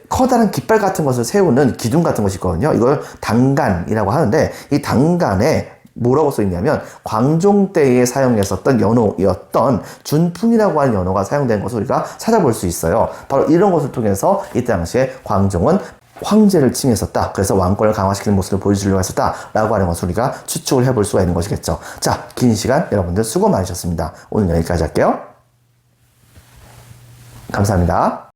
커다란 깃발 같은 것을 세우는 기둥 같은 것이 있거든요. 이걸 당간이라고 하는데 이 당간에 뭐라고 써있냐면 광종 때에 사용했었던 연호였던 준풍이라고 하는 연호가 사용된 것을 우리가 찾아볼 수 있어요. 바로 이런 것을 통해서 이때 당시에 광종은 황제를 칭했었다. 그래서 왕권을 강화시키는 모습을 보여주려고 했었다. 라고 하는 것을 우리가 추측을 해볼 수가 있는 것이겠죠. 자, 긴 시간 여러분들 수고 많으셨습니다. 오늘 여기까지 할게요. 감사합니다.